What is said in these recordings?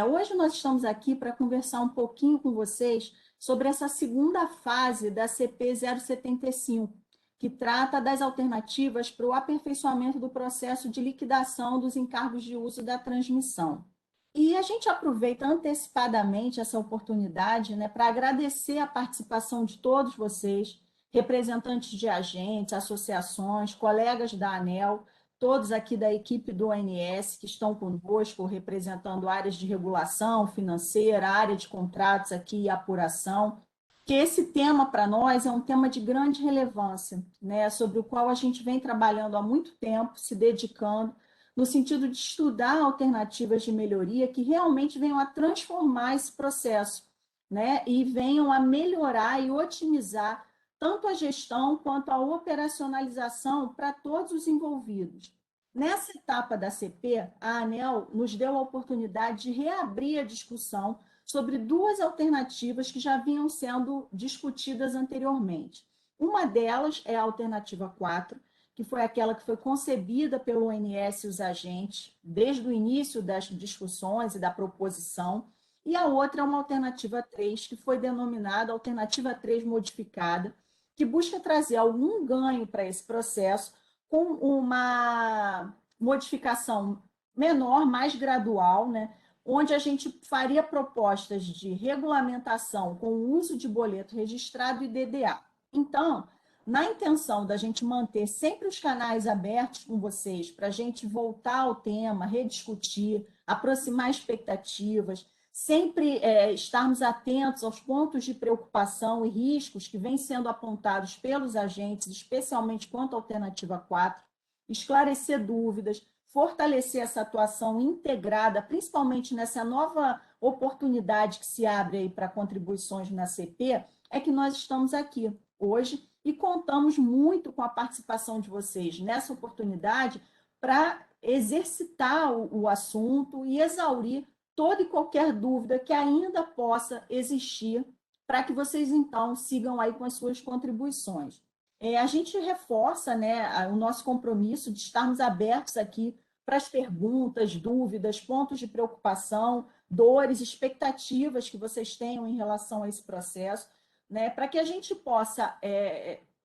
Hoje nós estamos aqui para conversar um pouquinho com vocês sobre essa segunda fase da CP 075, que trata das alternativas para o aperfeiçoamento do processo de liquidação dos encargos de uso da transmissão. E a gente aproveita antecipadamente essa oportunidade, né, para agradecer a participação de todos vocês, representantes de agentes, associações, colegas da ANEEL, todos aqui da equipe do ONS que estão conosco, representando áreas de regulação financeira, área de contratos aqui e apuração, que esse tema para nós é um tema de grande relevância, né, sobre o qual a gente vem trabalhando há muito tempo, se dedicando, no sentido de estudar alternativas de melhoria que realmente venham a transformar esse processo, né, e venham a melhorar e otimizar tanto a gestão quanto a operacionalização para todos os envolvidos. Nessa etapa da CP, a ANEEL nos deu a oportunidade de reabrir a discussão sobre duas alternativas que já vinham sendo discutidas anteriormente. Uma delas é a alternativa 4, que foi aquela que foi concebida pelo ONS e os agentes desde o início das discussões e da proposição, e a outra é uma alternativa 3, que foi denominada alternativa 3 modificada, que busca trazer algum ganho para esse processo com uma modificação menor, mais gradual, né? Onde a gente faria propostas de regulamentação com o uso de boleto registrado e DDA. Então, na intenção da gente manter sempre os canais abertos com vocês, para a gente voltar ao tema, rediscutir, aproximar expectativas, sempre estarmos atentos aos pontos de preocupação e riscos que vêm sendo apontados pelos agentes, especialmente quanto à alternativa 4, esclarecer dúvidas, fortalecer essa atuação integrada, principalmente nessa nova oportunidade que se abre aí para contribuições na CP, é que nós estamos aqui hoje e contamos muito com a participação de vocês nessa oportunidade para exercitar o assunto e exaurir toda e qualquer dúvida que ainda possa existir para que vocês, então, sigam aí com as suas contribuições. A gente reforça, né, o nosso compromisso de estarmos abertos aqui para as perguntas, dúvidas, pontos de preocupação, dores, expectativas que vocês tenham em relação a esse processo, né, para que a gente possa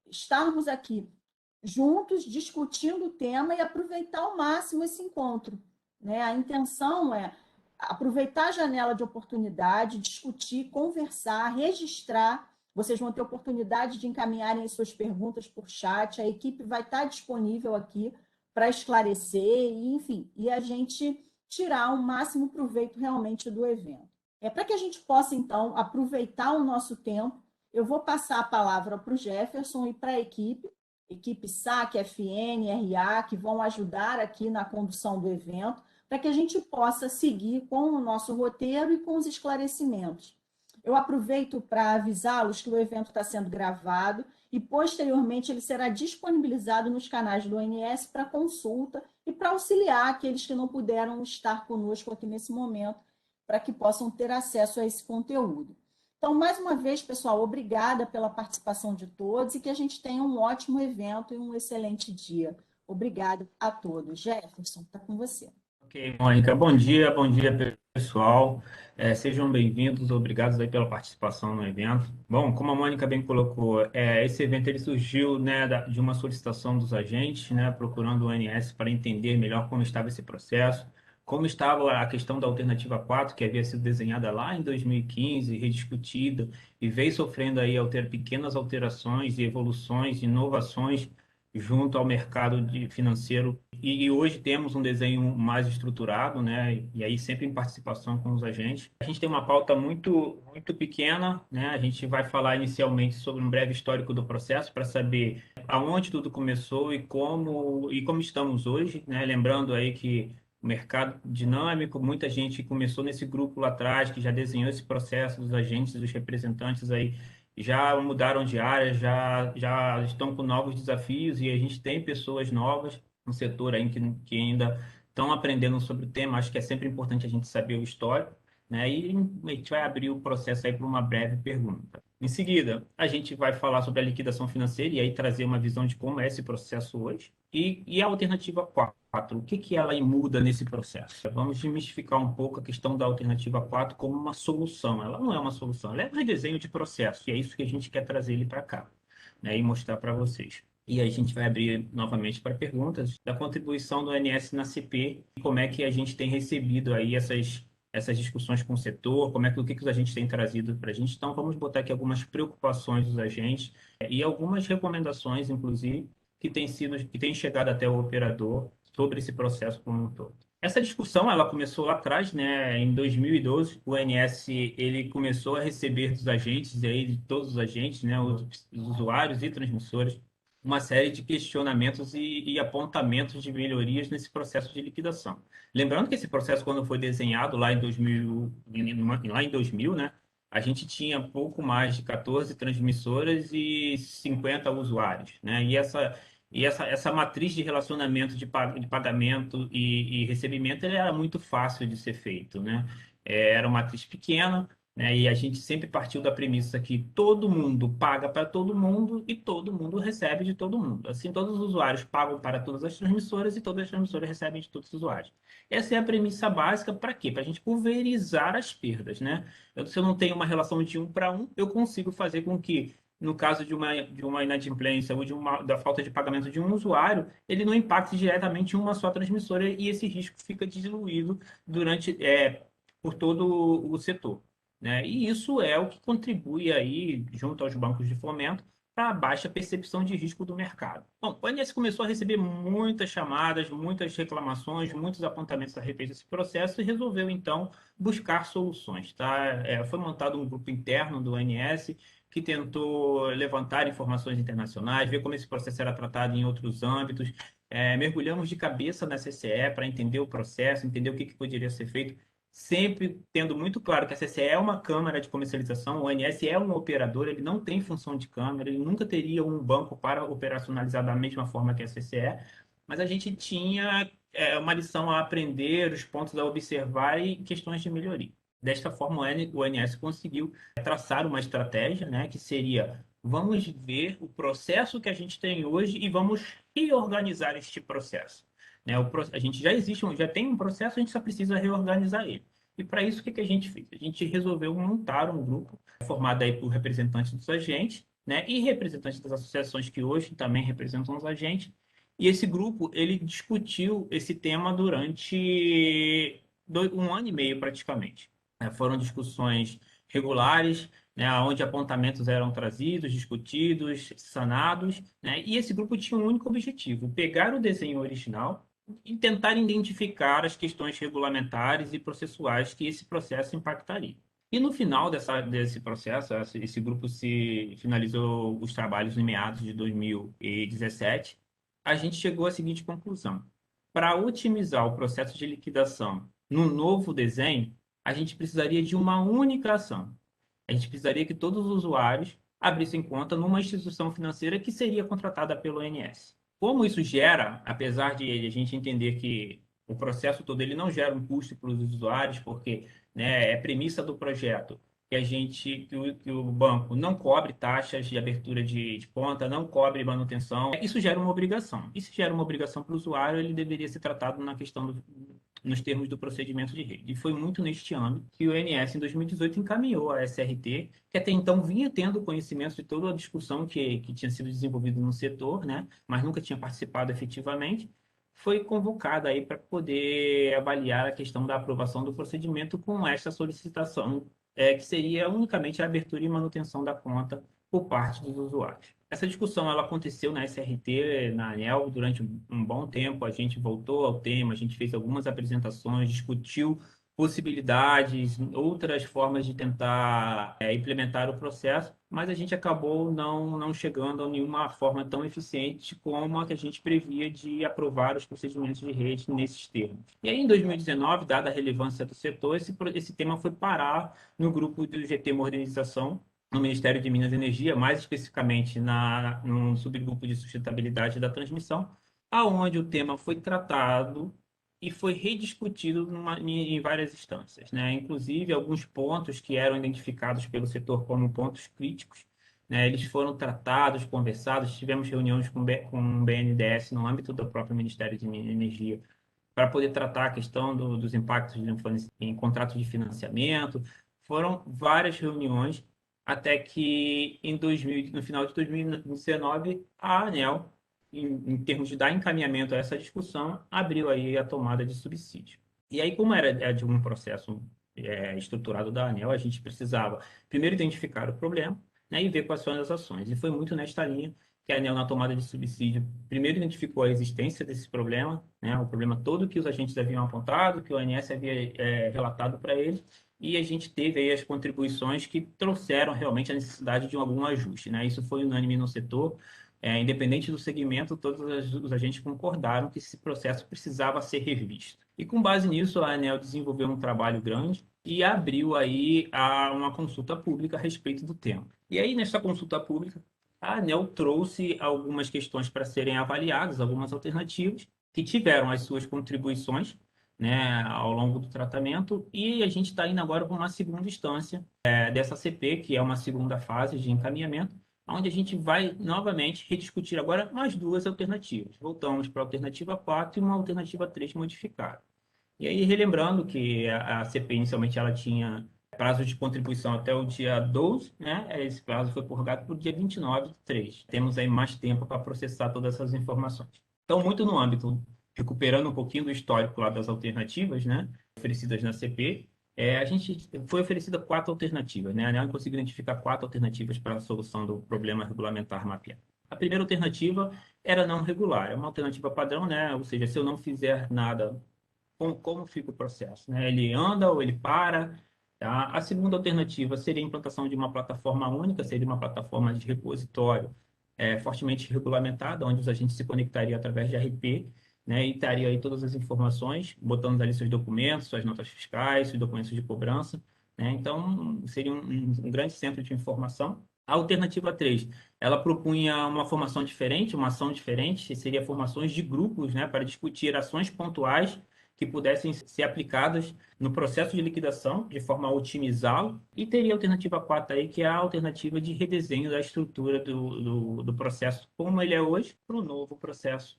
estarmos aqui juntos, discutindo o tema e aproveitar ao máximo esse encontro, né? A intenção é aproveitar a janela de oportunidade, discutir, conversar, registrar. Vocês vão ter oportunidade de encaminharem as suas perguntas por chat, a equipe vai estar disponível aqui para esclarecer, e, enfim, e a gente tirar o máximo proveito realmente do evento. Para que a gente possa, então, aproveitar o nosso tempo, eu vou passar a palavra para o Jefferson e para a equipe SAC, FN, RA, que vão ajudar aqui na condução do evento, para que a gente possa seguir com o nosso roteiro e com os esclarecimentos. Eu aproveito para avisá-los que o evento está sendo gravado e, posteriormente, ele será disponibilizado nos canais do ONS para consulta e para auxiliar aqueles que não puderam estar conosco aqui nesse momento, para que possam ter acesso a esse conteúdo. Então, mais uma vez, pessoal, obrigada pela participação de todos e que a gente tenha um ótimo evento e um excelente dia. Obrigada a todos. Jefferson, está com você. Ok, Mônica, bom dia pessoal, sejam bem-vindos, obrigados aí pela participação no evento. Bom, como a Mônica bem colocou, esse evento ele surgiu, né, de uma solicitação dos agentes, né, procurando o ONS para entender melhor como estava esse processo, como estava a questão da alternativa 4, que havia sido desenhada lá em 2015, rediscutida, e veio sofrendo aí pequenas alterações e evoluções, inovações, junto ao mercado financeiro, e hoje temos um desenho mais estruturado, né? E aí sempre em participação com os agentes. A gente tem uma pauta muito pequena, né? A gente vai falar inicialmente sobre um breve histórico do processo para saber aonde tudo começou e como estamos hoje, né? Lembrando aí que o mercado dinâmico, muita gente começou nesse grupo lá atrás, que já desenhou esse processo dos agentes, dos representantes aí, já mudaram de área, já estão com novos desafios e a gente tem pessoas novas no setor aí que ainda estão aprendendo sobre o tema. Acho que é sempre importante a gente saber o histórico, né? E a gente vai abrir o processo aí para uma breve pergunta. Em seguida, a gente vai falar sobre a liquidação financeira e aí trazer uma visão de como é esse processo hoje. E a alternativa 4, o que que ela muda nesse processo? Vamos desmistificar um pouco a questão da alternativa 4 como uma solução. Ela não é uma solução, ela é um redesenho de processo, e é isso que a gente quer trazer ele para cá, né? E mostrar para vocês. E aí a gente vai abrir novamente para perguntas da contribuição do ONS na CP, como é que a gente tem recebido aí essas discussões com o setor, como é que o que que os agentes têm trazido para a gente. Então, vamos botar aqui algumas preocupações dos agentes e algumas recomendações, inclusive, que têm chegado até o operador sobre esse processo como um todo. Essa discussão ela começou lá atrás, né? Em 2012, o ONS ele começou a receber dos agentes, e aí de todos os agentes, né? Os usuários e transmissores, uma série de questionamentos e apontamentos de melhorias nesse processo de liquidação. Lembrando que esse processo, quando foi desenhado lá em 2000, lá em 2000, né, a gente tinha pouco mais de 14 transmissoras e 50 usuários, né? Essa matriz de relacionamento de pagamento e recebimento ele era muito fácil de ser feito, né? Era uma matriz pequena, né? E a gente sempre partiu da premissa que todo mundo paga para todo mundo e todo mundo recebe de todo mundo. Assim, todos os usuários pagam para todas as transmissoras e todas as transmissoras recebem de todos os usuários. Essa é a premissa básica para quê? Para a gente pulverizar as perdas, né? Se eu não tenho uma relação de 1 para 1, eu consigo fazer com que, no caso de uma inadimplência ou da falta de pagamento de um usuário, ele não impacte diretamente uma só transmissora e esse risco fica diluído por todo o setor, né? E isso é o que contribui aí, junto aos bancos de fomento, para a baixa percepção de risco do mercado. Bom, o INSS começou a receber muitas chamadas, muitas reclamações, muitos apontamentos a respeito desse processo e resolveu, então, buscar soluções. Tá? Foi montado um grupo interno do INSS que tentou levantar informações internacionais, ver como esse processo era tratado em outros âmbitos. Mergulhamos de cabeça na CCE para entender o processo, entender o que poderia ser feito, sempre tendo muito claro que a CCE é uma câmara de comercialização, o ONS é um operador, ele não tem função de câmara, ele nunca teria um banco para operacionalizar da mesma forma que a CCE, mas a gente tinha uma lição a aprender, os pontos a observar e questões de melhoria. Desta forma, o ONS conseguiu traçar uma estratégia, né, que seria: vamos ver o processo que a gente tem hoje e vamos reorganizar este processo. Né? A gente já existe, já tem um processo, a gente só precisa reorganizar ele. E para isso, o que que a gente fez? A gente resolveu montar um grupo formado aí por representantes dos agentes, né, e representantes das associações que hoje também representam os agentes. E esse grupo, ele discutiu esse tema durante 1 ano e meio, praticamente. Foram discussões regulares, né, onde apontamentos eram trazidos, discutidos, sanados, né, e esse grupo tinha um único objetivo: pegar o desenho original e tentar identificar as questões regulamentares e processuais que esse processo impactaria. E no final desse processo, esse grupo se finalizou os trabalhos em meados de 2017, a gente chegou à seguinte conclusão: para otimizar o processo de liquidação no novo desenho, a gente precisaria de uma única ação. A gente precisaria que todos os usuários abrissem conta numa instituição financeira que seria contratada pelo ONS. Como isso gera, apesar de a gente entender que o processo todo ele não gera um custo para os usuários, porque, né, é premissa do projeto que o banco não cobre taxas de abertura de conta, não cobre manutenção, isso gera uma obrigação. E se gera uma obrigação para o usuário, ele deveria ser tratado nos termos do procedimento de rede. E foi muito neste ano que o INSS, em 2018, encaminhou a SRT, que até então vinha tendo conhecimento de toda a discussão que tinha sido desenvolvida no setor, né, mas nunca tinha participado efetivamente, foi convocada aí para poder avaliar a questão da aprovação do procedimento com esta solicitação, que seria unicamente a abertura e manutenção da conta por parte dos usuários. Essa discussão ela aconteceu na SRT, na ANEEL, durante um bom tempo. A gente voltou ao tema, a gente fez algumas apresentações, discutiu possibilidades, outras formas de tentar implementar o processo, mas a gente acabou não chegando a nenhuma forma tão eficiente como a que a gente previa de aprovar os procedimentos de rede nesses termos. E aí, em 2019, dada a relevância do setor, esse tema foi parar no grupo do GT Modernização, no Ministério de Minas e Energia, mais especificamente no subgrupo de sustentabilidade da transmissão, aonde o tema foi tratado e foi rediscutido em várias instâncias, né? Inclusive, alguns pontos que eram identificados pelo setor como pontos críticos, né? Eles foram tratados, conversados, tivemos reuniões com o BNDES no âmbito do próprio Ministério de Energia para poder tratar a questão dos impactos em contratos de financiamento. Foram várias reuniões até que no final de 2019, a ANEEL, em termos de dar encaminhamento a essa discussão, abriu aí a tomada de subsídio. E aí, como era de um processo estruturado da ANEEL, a gente precisava primeiro identificar o problema, né, e ver quais são as ações. E foi muito nesta linha que a ANEEL, na tomada de subsídio, primeiro identificou a existência desse problema, né, o problema todo que os agentes haviam apontado, que o ONS havia relatado para eles, e a gente teve aí as contribuições que trouxeram realmente a necessidade de algum ajuste, né? Isso foi unânime no setor, independente do segmento, todos os agentes concordaram que esse processo precisava ser revisto. E com base nisso, a ANEEL desenvolveu um trabalho grande e abriu aí uma consulta pública a respeito do tema. E aí, nessa consulta pública, a ANEEL trouxe algumas questões para serem avaliadas, algumas alternativas, que tiveram as suas contribuições, né, ao longo do tratamento, e a gente está indo agora para uma segunda instância dessa CP, que é uma segunda fase de encaminhamento, onde a gente vai novamente rediscutir agora mais duas alternativas. Voltamos para a alternativa 4 e uma alternativa 3 modificada. E aí, relembrando que a CP inicialmente ela tinha prazo de contribuição até o dia 12, né? Esse prazo foi prorrogado para o dia 29 de 3. Temos aí mais tempo para processar todas essas informações. Então, muito no âmbito, recuperando um pouquinho do histórico lá das alternativas, né? Oferecidas na CP, a gente foi oferecida quatro alternativas, né? A ANEEL conseguiu identificar quatro alternativas para a solução do problema regulamentar mapeado. A primeira alternativa era não regular, é uma alternativa padrão, né? Ou seja, se eu não fizer nada, como fica o processo, né? Ele anda ou ele para? Tá? A segunda alternativa seria a implantação de uma plataforma única, seria uma plataforma de repositório fortemente regulamentada, onde os agentes se conectariam através de RP, né? E estaria aí todas as informações, botando ali seus documentos, suas notas fiscais, seus documentos de cobrança, né? Então, seria um grande centro de informação. A alternativa 3, ela propunha uma formação diferente, uma ação diferente, que seria formações de grupos, né, para discutir ações pontuais que pudessem ser aplicadas no processo de liquidação, de forma a otimizá-lo, e teria a alternativa 4 aí, que é a alternativa de redesenho da estrutura do processo, como ele é hoje, para o novo processo,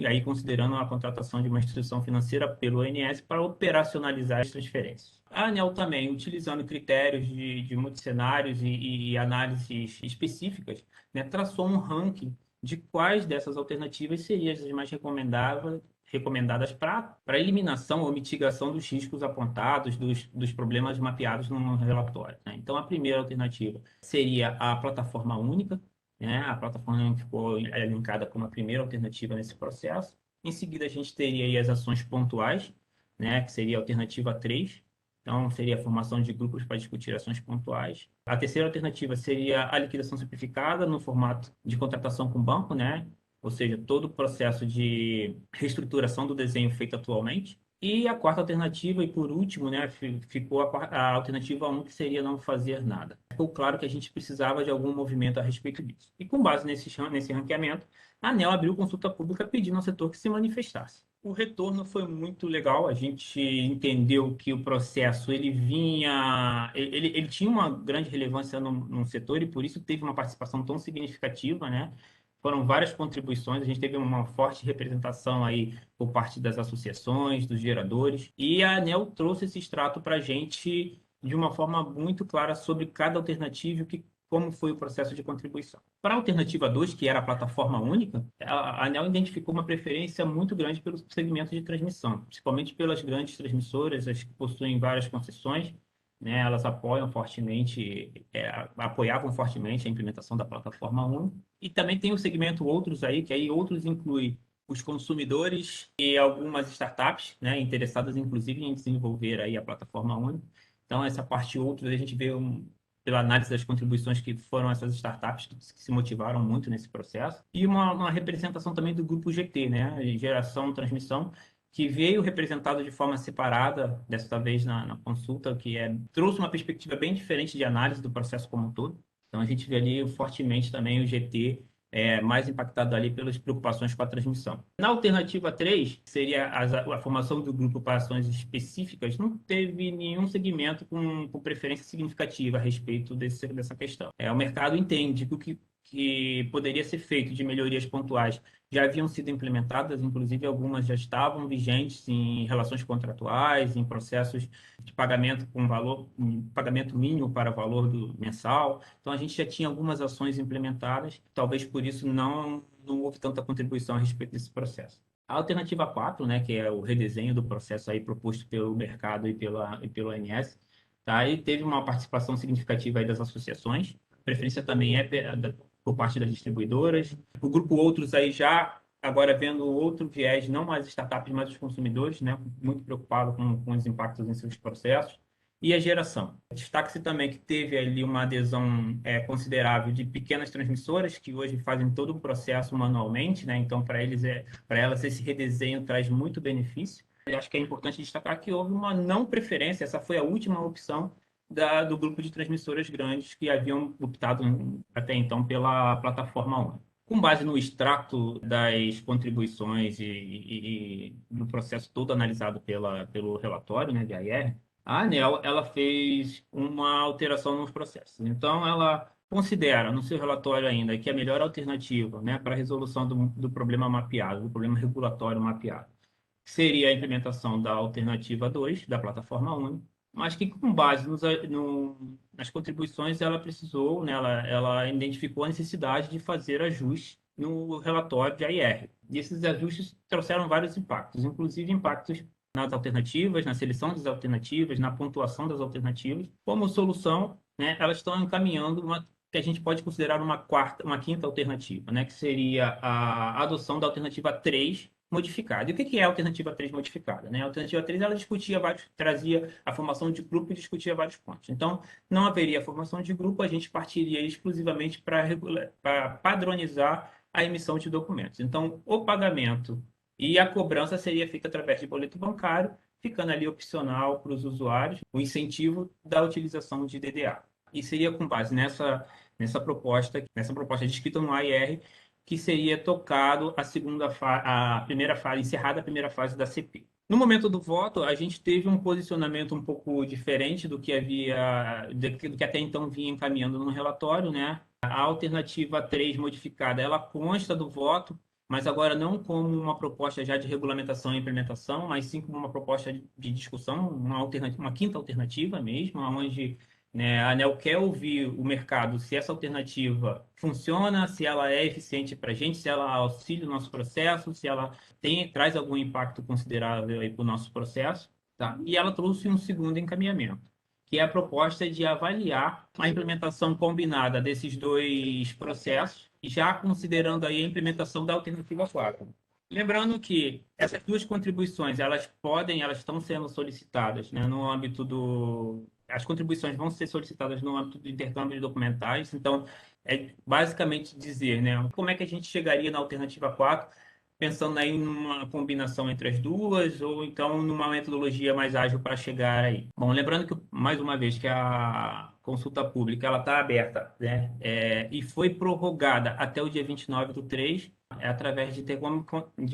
aí considerando a contratação de uma instituição financeira pelo ONS para operacionalizar as transferências. A ANEEL também, utilizando critérios de muitos cenários e análises específicas, né, traçou um ranking de quais dessas alternativas seriam as mais recomendadas para eliminação ou mitigação dos riscos apontados, dos problemas mapeados no relatório, né? Então, a primeira alternativa seria a plataforma única, né? A plataforma única ficou elencada como a primeira alternativa nesse processo. Em seguida, a gente teria aí as ações pontuais, né? Que seria a alternativa 3. Então, seria a formação de grupos para discutir ações pontuais. A terceira alternativa seria a liquidação simplificada no formato de contratação com banco, né? Ou seja, todo o processo de reestruturação do desenho feito atualmente. E a quarta alternativa, e por último, né, ficou a alternativa 1, que seria não fazer nada. Ficou claro que a gente precisava de algum movimento a respeito disso. E com base nesse ranqueamento, a ANEEL abriu consulta pública pedindo ao setor que se manifestasse. O retorno foi muito legal, a gente entendeu que o processo ele tinha uma grande relevância no setor e por isso teve uma participação tão significativa, né? Foram várias contribuições, a gente teve uma forte representação aí por parte das associações, dos geradores, e a ANEEL trouxe esse extrato para a gente de uma forma muito clara sobre cada alternativa e como foi o processo de contribuição. Para a alternativa 2, que era a plataforma única, a ANEEL identificou uma preferência muito grande pelo segmento de transmissão, principalmente pelas grandes transmissoras, as que possuem várias concessões, né? Elas apoiavam fortemente a implementação da plataforma única. E também tem o segmento outros aí, que aí outros inclui os consumidores e algumas startups, né, interessadas inclusive em desenvolver aí a plataforma única. Então, essa parte outros, a gente vê pela análise das contribuições que foram essas startups que se motivaram muito nesse processo. E uma representação também do grupo GT, né, Geração Transmissão, que veio representado de forma separada, dessa vez na consulta, trouxe uma perspectiva bem diferente de análise do processo como um todo. Então, a gente vê ali fortemente também o GT mais impactado ali pelas preocupações com a transmissão. Na alternativa 3, que seria a formação do grupo para ações específicas, não teve nenhum segmento com preferência significativa a respeito dessa questão. O mercado entende que o que poderia ser feito de melhorias pontuais já haviam sido implementadas, inclusive algumas já estavam vigentes em relações contratuais, em processos de pagamento com valor, um pagamento mínimo para valor mensal. Então, a gente já tinha algumas ações implementadas, talvez por isso não houve tanta contribuição a respeito desse processo. A alternativa 4, né, que é o redesenho do processo aí proposto pelo mercado e pelo ONS, tá? E teve uma participação significativa aí das associações, a preferência também por parte das distribuidoras. O grupo Outros aí já agora vendo outro viés, não mais startups, mas os consumidores, né, muito preocupado com os impactos em seus processos. E a geração. Destaque-se também que teve ali uma adesão considerável de pequenas transmissoras, que hoje fazem todo o processo manualmente, né? Então, para elas, esse redesenho traz muito benefício. Eu acho que é importante destacar que houve uma não preferência, essa foi a última opção do grupo de transmissoras grandes que haviam optado até então pela plataforma única. Com base no extrato das contribuições e no processo todo analisado pelo relatório, né, de AIR, a ANEEL ela fez uma alteração nos processos. Então, ela considera no seu relatório ainda que a melhor alternativa, né, para a resolução do problema mapeado, do problema regulatório mapeado, seria a implementação da alternativa 2 da plataforma única, mas que com base nas contribuições ela precisou, né, ela identificou a necessidade de fazer ajustes no relatório de AIR. E esses ajustes trouxeram vários impactos, inclusive impactos nas alternativas, na seleção das alternativas, na pontuação das alternativas. Como solução, né, elas estão encaminhando uma que a gente pode considerar uma quinta alternativa, né, que seria a adoção da alternativa 3 modificada. E o que é a alternativa 3 modificada? Né? A alternativa 3 ela trazia a formação de grupo e discutia vários pontos. Então, não haveria formação de grupo, a gente partiria exclusivamente para padronizar a emissão de documentos. Então, o pagamento e a cobrança seria feita através de boleto bancário, ficando ali opcional para os usuários o incentivo da utilização de DDA. E seria com base nessa proposta descrita no AIR, que seria tocado a primeira fase, encerrada a primeira fase da CP. No momento do voto, a gente teve um posicionamento um pouco diferente do que até então vinha encaminhando no relatório, né? A alternativa 3 modificada, ela consta do voto, mas agora não como uma proposta já de regulamentação e implementação, mas sim como uma proposta de discussão, uma quinta alternativa mesmo, onde, né, a ANEEL quer ouvir o mercado se essa alternativa funciona, se ela é eficiente para a gente, se ela auxilia o nosso processo, se ela traz algum impacto considerável para o nosso processo. Tá? E ela trouxe um segundo encaminhamento, que é a proposta de avaliar a implementação combinada desses dois processos, já considerando aí a implementação da alternativa 4. Lembrando que essas duas contribuições, elas estão sendo solicitadas, né, no âmbito as contribuições vão ser solicitadas no âmbito do intercâmbio de documentais, então é basicamente dizer, né, como é que a gente chegaria na alternativa 4, pensando aí numa combinação entre as duas, ou então numa metodologia mais ágil para chegar aí. Bom, lembrando que, mais uma vez, que a consulta pública ela está aberta, né, e foi prorrogada até o dia 29/3, através de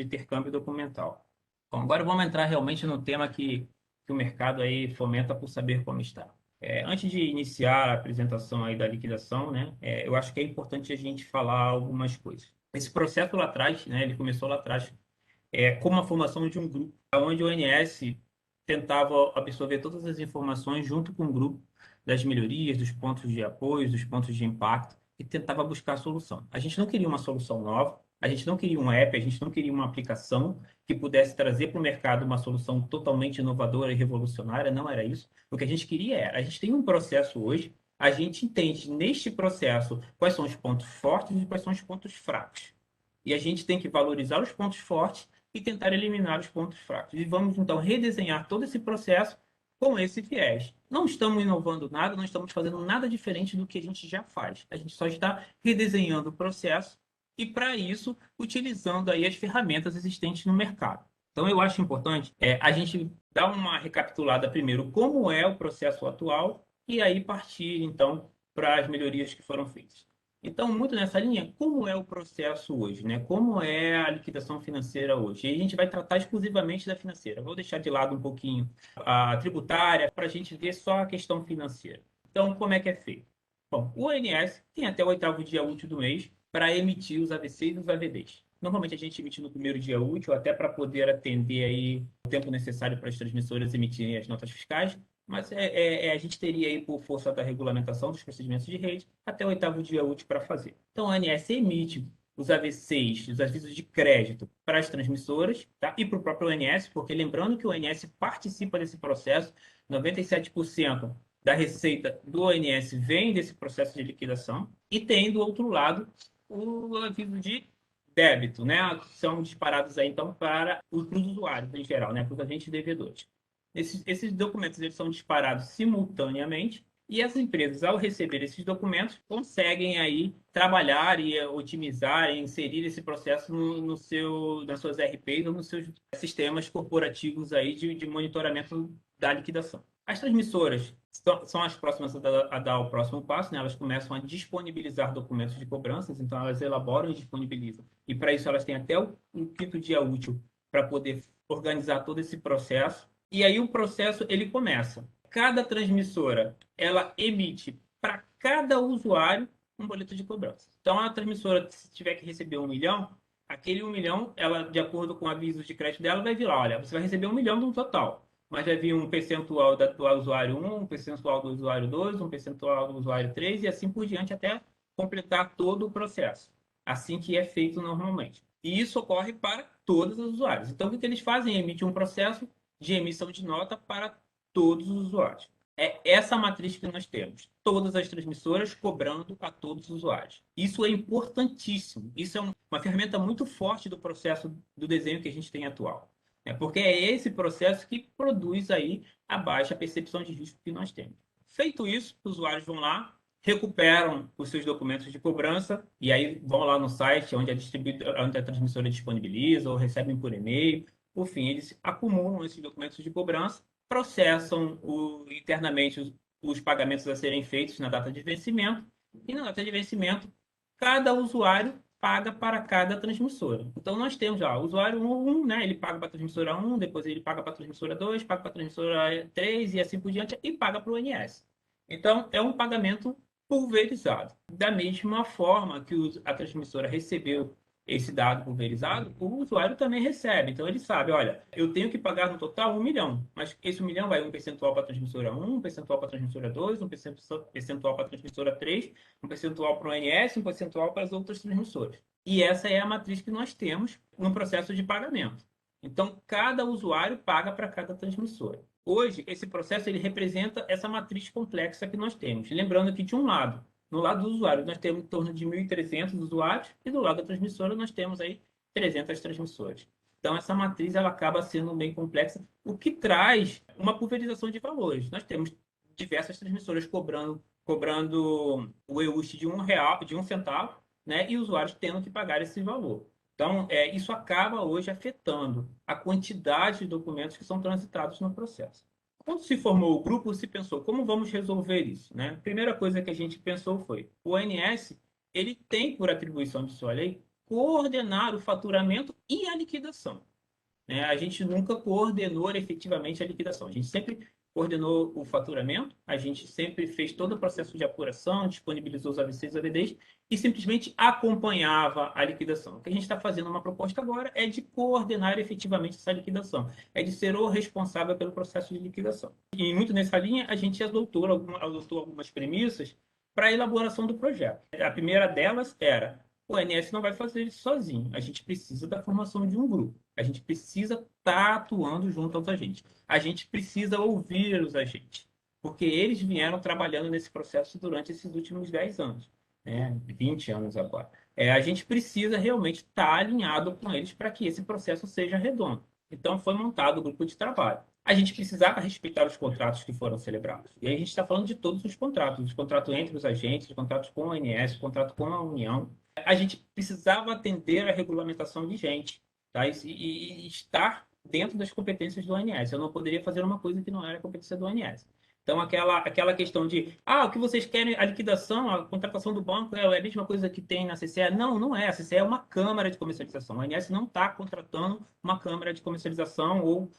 intercâmbio documental. Bom, agora vamos entrar realmente no tema que o mercado aí fomenta por saber como está. Antes de iniciar a apresentação aí da liquidação, né, eu acho que é importante a gente falar algumas coisas. Esse processo lá atrás, né, ele começou lá atrás, como a formação de um grupo, onde o ONS tentava absorver todas as informações junto com o grupo das melhorias, dos pontos de apoio, dos pontos de impacto, e tentava buscar a solução. A gente não queria uma solução nova, a gente não queria um app, a gente não queria uma aplicação que pudesse trazer para o mercado uma solução totalmente inovadora e revolucionária, não era isso. O que a gente queria era, a gente tem um processo hoje, a gente entende neste processo quais são os pontos fortes e quais são os pontos fracos. E a gente tem que valorizar os pontos fortes e tentar eliminar os pontos fracos. E vamos, então, redesenhar todo esse processo com esse viés. Não estamos inovando nada, não estamos fazendo nada diferente do que a gente já faz. A gente só está redesenhando o processo e, para isso, utilizando aí as ferramentas existentes no mercado. Então, eu acho importante a gente dar uma recapitulada primeiro como é o processo atual e aí partir, então, para as melhorias que foram feitas. Então, muito nessa linha, como é o processo hoje, né? Como é a liquidação financeira hoje? E a gente vai tratar exclusivamente da financeira. Vou deixar de lado um pouquinho a tributária para a gente ver só a questão financeira. Então, como é que é feito? Bom, o ONS tem até o 8º dia útil do mês para emitir os AVCs e os AVDs. Normalmente a gente emite no primeiro dia útil, até para poder atender aí o tempo necessário para as transmissoras emitirem as notas fiscais, mas a gente teria aí, por força da regulamentação dos procedimentos de rede, até o 8º dia útil para fazer. Então, a ANS emite os AVCs, os avisos de crédito para as transmissoras, tá? E para o próprio ONS, porque lembrando que o ONS participa desse processo, 97% da receita do ONS vem desse processo de liquidação, e tem do outro lado o aviso de débito, né? Que são disparados aí, então, para os usuários em geral, né? Para os agentes devedores. Esses documentos eles são disparados simultaneamente e as empresas, ao receber esses documentos, conseguem aí trabalhar e otimizar e inserir esse processo nas suas RPs ou nos seus sistemas corporativos aí de monitoramento da liquidação. As transmissoras são as próximas a dar o próximo passo, né? Elas começam a disponibilizar documentos de cobranças, então elas elaboram e disponibilizam. E para isso elas têm até o 5º dia útil para poder organizar todo esse processo. E aí o processo ele começa. Cada transmissora ela emite para cada usuário um boleto de cobrança. Então a transmissora, se tiver que receber 1 milhão, aquele 1 milhão, ela, de acordo com o aviso de crédito dela, vai vir lá, olha, você vai receber 1 milhão no total. Mas vai vir um percentual do usuário 1, um percentual do usuário 2, um percentual do usuário 3 e assim por diante até completar todo o processo. Assim que é feito normalmente. E isso ocorre para todos os usuários. Então, o que eles fazem? Emitem um processo de emissão de nota para todos os usuários. É essa matriz que nós temos. Todas as transmissoras cobrando a todos os usuários. Isso é importantíssimo. Isso é uma ferramenta muito forte do processo do desenho que a gente tem atual. Porque é esse processo que produz aí a baixa percepção de risco que nós temos. Feito isso, os usuários vão lá, recuperam os seus documentos de cobrança e aí vão lá no site onde a transmissora disponibiliza ou recebem por e-mail. Por fim, eles acumulam esses documentos de cobrança, processam internamente os pagamentos a serem feitos na data de vencimento e na data de vencimento cada usuário paga para cada transmissora. Então, nós temos já o usuário 1, né? Ele paga para a transmissora 1, depois ele paga para a transmissora 2, paga para a transmissora 3 e assim por diante, e paga para o ONS. Então, é um pagamento pulverizado. Da mesma forma que a transmissora recebeu esse dado pulverizado, o usuário também recebe. Então, ele sabe, olha, eu tenho que pagar no total 1 milhão, mas esse 1 milhão vai um percentual para a transmissora 1, um percentual para a transmissora 2, um percentual para a transmissora 3, um percentual para o ONS, um percentual para as outras transmissoras. E essa é a matriz que nós temos no processo de pagamento. Então, cada usuário paga para cada transmissora. Hoje, esse processo ele representa essa matriz complexa que nós temos. Lembrando que, de um lado, no lado do usuário, nós temos em torno de 1.300 usuários e do lado da transmissora nós temos aí 300 transmissoras. Então, essa matriz ela acaba sendo bem complexa, o que traz uma pulverização de valores. Nós temos diversas transmissoras cobrando o EUST de R$ 1, de 1 centavo, né, e usuários tendo que pagar esse valor. Então, isso acaba hoje afetando a quantidade de documentos que são transitados no processo. Quando se formou o grupo, se pensou como vamos resolver isso, né? A primeira coisa que a gente pensou foi o ONS ele tem por atribuição de sua lei coordenar o faturamento e a liquidação, né? A gente nunca coordenou efetivamente a liquidação. A gente sempre coordenou o faturamento, a gente sempre fez todo o processo de apuração, disponibilizou os AVCs e AVDs e simplesmente acompanhava a liquidação. O que a gente está fazendo uma proposta agora é de coordenar efetivamente essa liquidação, é de ser o responsável pelo processo de liquidação. E muito nessa linha, a gente adotou algumas premissas para a elaboração do projeto. A primeira delas era o ONS não vai fazer isso sozinho. A gente precisa da formação de um grupo. A gente precisa estar atuando junto aos agentes. A gente precisa ouvir os agentes, porque eles vieram trabalhando nesse processo durante esses últimos 10 anos, né? 20 anos agora. A gente precisa realmente estar alinhado com eles para que esse processo seja redondo. Então, foi montado o grupo de trabalho. A gente precisava respeitar os contratos que foram celebrados. E aí a gente está falando de todos os contratos entre os agentes, os contratos com a ONS, o contrato com a União. A gente precisava atender à regulamentação vigente, tá? E estar dentro das competências do ONS. Eu não poderia fazer uma coisa que não era competência do ONS. Então, aquela questão de, o que vocês querem, a liquidação, a contratação do banco é a mesma coisa que tem na CCE. Não, não é. A CCE é uma câmara de comercialização. A ANS não está contratando uma câmara de comercialização ou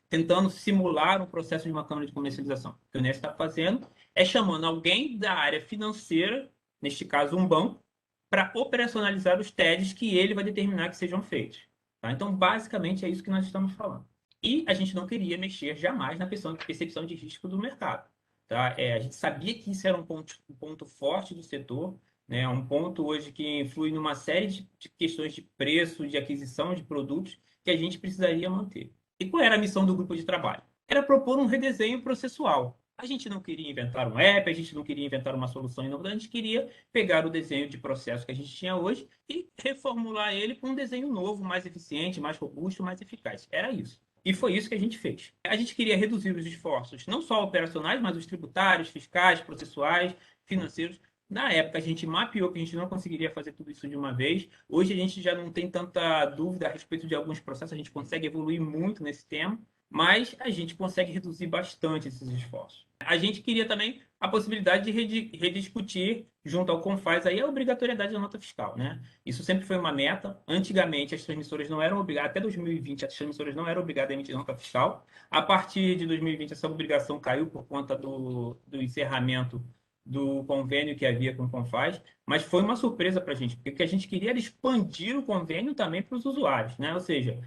tentando simular um processo de uma câmara de comercialização. O que a ANS está fazendo é chamando alguém da área financeira, neste caso um banco, para operacionalizar os TEDs que ele vai determinar que sejam feitos. Tá? Então, basicamente, é isso que nós estamos falando. E a gente não queria mexer jamais na percepção de risco do mercado. Tá? A gente sabia que isso era um ponto forte do setor, né? Um ponto hoje que influi numa série de questões de preço, de aquisição de produtos que a gente precisaria manter. E qual era a missão do grupo de trabalho? Era propor um redesenho processual. A gente não queria inventar um app, a gente não queria inventar uma solução inovadora, a gente queria pegar o desenho de processo que a gente tinha hoje e reformular ele com um desenho novo, mais eficiente, mais robusto, mais eficaz. Era isso. E foi isso que a gente fez. A gente queria reduzir os esforços, não só operacionais, mas os tributários, fiscais, processuais, financeiros. Na época, a gente mapeou que a gente não conseguiria fazer tudo isso de uma vez. Hoje, a gente já não tem tanta dúvida a respeito de alguns processos, a gente consegue evoluir muito nesse tema, mas a gente consegue reduzir bastante esses esforços. A gente queria também a possibilidade de rediscutir junto ao Confaz aí a obrigatoriedade da nota fiscal, né? Isso sempre foi uma meta. Antigamente, as transmissoras não eram obrigadas, até 2020, as transmissoras não eram obrigadas a emitir nota fiscal. A partir de 2020, essa obrigação caiu por conta do encerramento do convênio que havia com o Confaz, mas foi uma surpresa para a gente, porque o que a gente queria era expandir o convênio também para os usuários, né? Ou seja,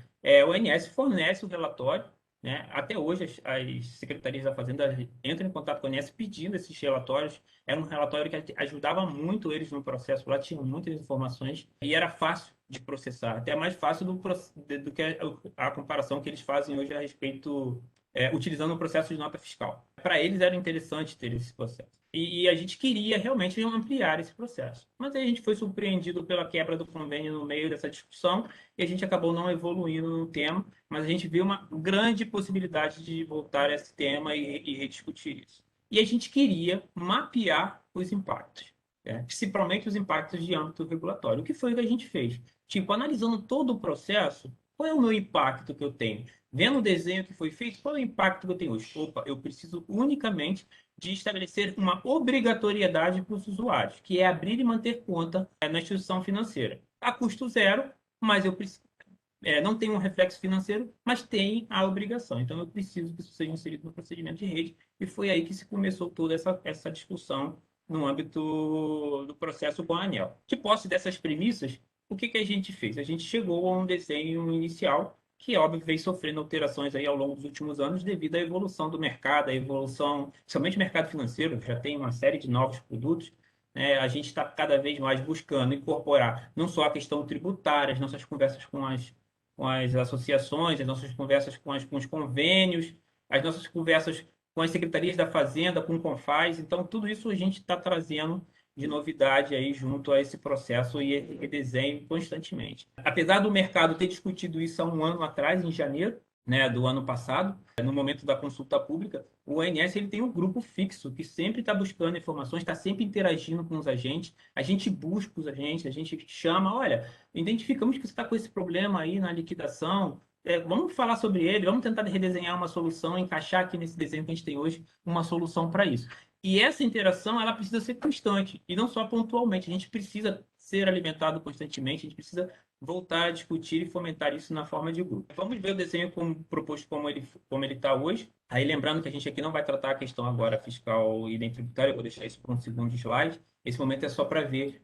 o ONS fornece o relatório, né? Até hoje, as secretarias da Fazenda entram em contato com a ANS pedindo esses relatórios. Era um relatório que ajudava muito eles no processo, lá tinham muitas informações e era fácil de processar, até mais fácil do que a comparação que eles fazem hoje a respeito, utilizando o processo de nota fiscal. Para eles era interessante ter esse processo. E a gente queria realmente ampliar esse processo. Mas aí a gente foi surpreendido pela quebra do convênio no meio dessa discussão e a gente acabou não evoluindo no tema, mas a gente viu uma grande possibilidade de voltar a esse tema e rediscutir isso. E a gente queria mapear os impactos, né? Principalmente os impactos de âmbito regulatório. O que foi que a gente fez? Tipo, analisando todo o processo, qual é o meu impacto que eu tenho? Vendo o desenho que foi feito, qual é o impacto que eu tenho hoje? Opa, eu preciso unicamente de estabelecer uma obrigatoriedade para os usuários, que é abrir e manter conta na instituição financeira. A custo zero, mas eu preciso, não tem um reflexo financeiro, mas tem a obrigação. Então, eu preciso que isso seja inserido no procedimento de rede. E foi aí que se começou toda essa discussão no âmbito do processo com a ANEEL. De posse dessas premissas, o que a gente fez? A gente chegou a um desenho inicial que, óbvio, vem sofrendo alterações aí ao longo dos últimos anos devido à evolução do mercado, à evolução, principalmente o mercado financeiro, já tem uma série de novos produtos. A gente está cada vez mais buscando incorporar não só a questão tributária, as nossas conversas com as associações, as nossas conversas com os convênios, as nossas conversas com as secretarias da Fazenda, com o Confaz. Então, tudo isso a gente está trazendo de novidade aí junto a esse processo e redesenho constantemente. Apesar do mercado ter discutido isso há um ano atrás, em janeiro, né, do ano passado, no momento da consulta pública, o ONS ele tem um grupo fixo que sempre está buscando informações, está sempre interagindo com os agentes, a gente busca os agentes, a gente chama, olha, identificamos que você está com esse problema aí na liquidação, vamos falar sobre ele, vamos tentar redesenhar uma solução, encaixar aqui nesse desenho que a gente tem hoje uma solução para isso. E essa interação ela precisa ser constante e não só pontualmente. A gente precisa ser alimentado constantemente, a gente precisa voltar a discutir e fomentar isso na forma de grupo. Vamos ver o desenho proposto como ele está hoje. Aí lembrando que a gente aqui não vai tratar a questão agora fiscal e nem tributária, eu vou deixar isso para um segundo slide. Esse momento é só para ver,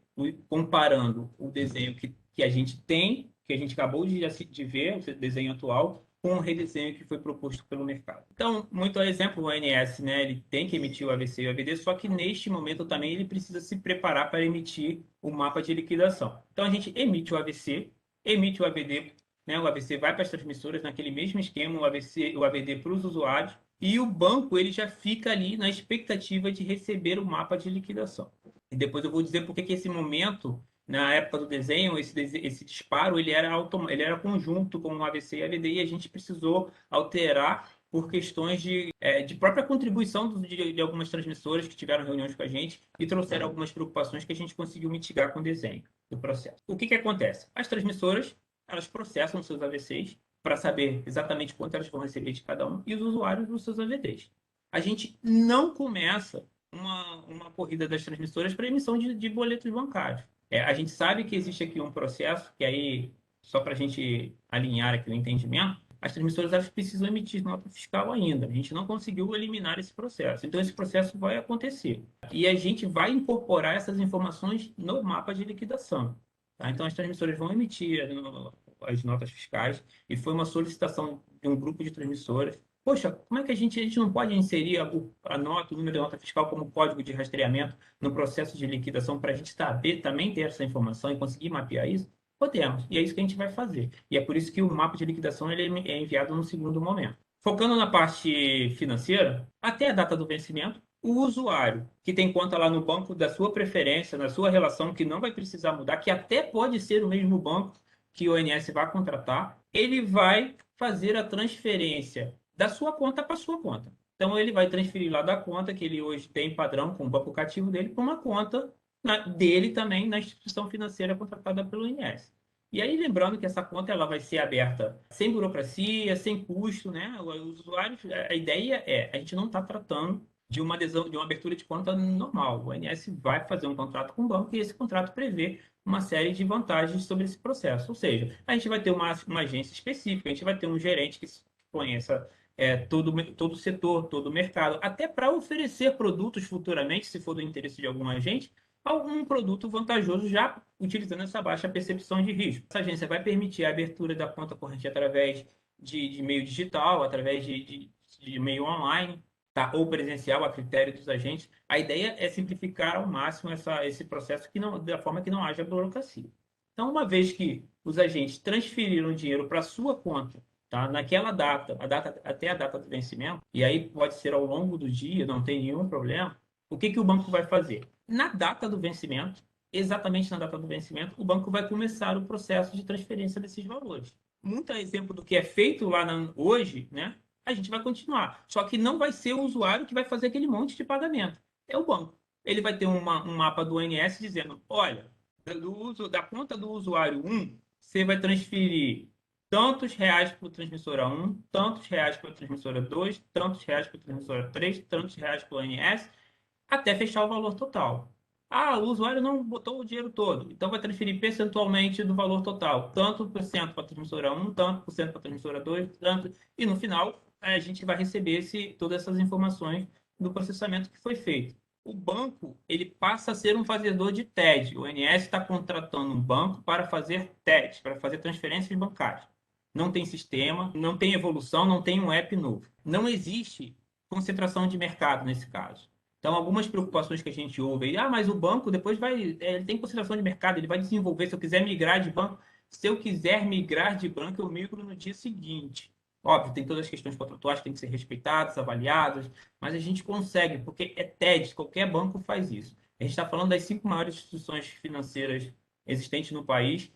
comparando o desenho que a gente tem, que a gente acabou de ver, o desenho atual, com o redesenho que foi proposto pelo mercado. Então, muito exemplo, o ONS, né, ele tem que emitir o AVC e o AVD, só que neste momento também ele precisa se preparar para emitir o mapa de liquidação. Então, a gente emite o AVC, emite o AVD, né, o AVC vai para as transmissoras naquele mesmo esquema, o AVD para os usuários, e o banco ele já fica ali na expectativa de receber o mapa de liquidação. E depois eu vou dizer por que esse momento na época do desenho, esse disparo ele era conjunto com o AVC e AVD e a gente precisou alterar por questões de própria contribuição de algumas transmissoras que tiveram reuniões com a gente e trouxeram algumas preocupações que a gente conseguiu mitigar com o desenho do processo. O que acontece? As transmissoras elas processam seus AVCs para saber exatamente quanto elas vão receber de cada um e os usuários dos seus AVDs. a gente não começa uma corrida das transmissoras para emissão de boletos bancários. A gente sabe que existe aqui um processo, que aí, só para a gente alinhar aqui o entendimento, as transmissoras elas precisam emitir nota fiscal ainda. A gente não conseguiu eliminar esse processo. Então, esse processo vai acontecer. E a gente vai incorporar essas informações no mapa de liquidação. Tá? Então, as transmissoras vão emitir as notas fiscais, e foi uma solicitação de um grupo de transmissoras. Poxa, como é que a gente não pode inserir a nota, o número de nota fiscal como código de rastreamento no processo de liquidação para a gente saber, também ter essa informação e conseguir mapear isso? Podemos, e é isso que a gente vai fazer. E é por isso que o mapa de liquidação ele é enviado no segundo momento. Focando na parte financeira, até a data do vencimento, o usuário que tem conta lá no banco da sua preferência, na sua relação, que não vai precisar mudar, que até pode ser o mesmo banco que o ONS vai contratar, ele vai fazer a transferência da sua conta para a sua conta. Então, ele vai transferir lá da conta que ele hoje tem padrão com o banco cativo dele para uma conta dele também na instituição financeira contratada pelo INSS. E aí, lembrando que essa conta ela vai ser aberta sem burocracia, sem custo, né? Os usuários, a ideia a gente não está tratando de uma adesão, de uma abertura de conta normal. O INSS vai fazer um contrato com o banco e esse contrato prevê uma série de vantagens sobre esse processo. Ou seja, a gente vai ter uma agência específica, a gente vai ter um gerente que conheça todo o setor, todo o mercado, até para oferecer produtos futuramente, se for do interesse de algum agente, algum produto vantajoso já utilizando essa baixa percepção de risco. Essa agência vai permitir a abertura da conta corrente através de meio digital, através de meio online, tá? Ou presencial, a critério dos agentes. A ideia é simplificar ao máximo esse processo da forma que não haja burocracia. Então, uma vez que os agentes transferiram o dinheiro para a sua conta, tá? Naquela data, até a data do vencimento, e aí pode ser ao longo do dia, não tem nenhum problema, o que o banco vai fazer? Na data do vencimento, exatamente na data do vencimento, o banco vai começar o processo de transferência desses valores. Muito exemplo do que é feito lá hoje, né? A gente vai continuar. Só que não vai ser o usuário que vai fazer aquele monte de pagamento. É o banco. Ele vai ter um mapa do ONS dizendo, olha, da conta do usuário 1, você vai transferir tantos reais para o transmissora 1, tantos reais para a transmissora 2, tantos reais para a transmissora 3, tantos reais para o ONS, até fechar o valor total. Ah, o usuário não botou o dinheiro todo, então vai transferir percentualmente do valor total, tanto por cento para a transmissora 1, tanto por cento para a transmissora 2, tanto, e no final a gente vai receber todas essas informações do processamento que foi feito. O banco ele passa a ser um fazedor de TED. O INSS está contratando um banco para fazer TED, para fazer transferências bancárias. Não tem sistema, não tem evolução, não tem um app novo. Não existe concentração de mercado nesse caso. Então, algumas preocupações que a gente ouve, mas o banco depois ele tem concentração de mercado, ele vai desenvolver. Se eu quiser migrar de banco, se eu quiser migrar de banco, eu migro no dia seguinte. Óbvio, tem todas as questões contratuais que têm que ser respeitadas, avaliadas, mas a gente consegue, porque é TED, qualquer banco faz isso. A gente está falando das 5 maiores instituições financeiras existentes no país,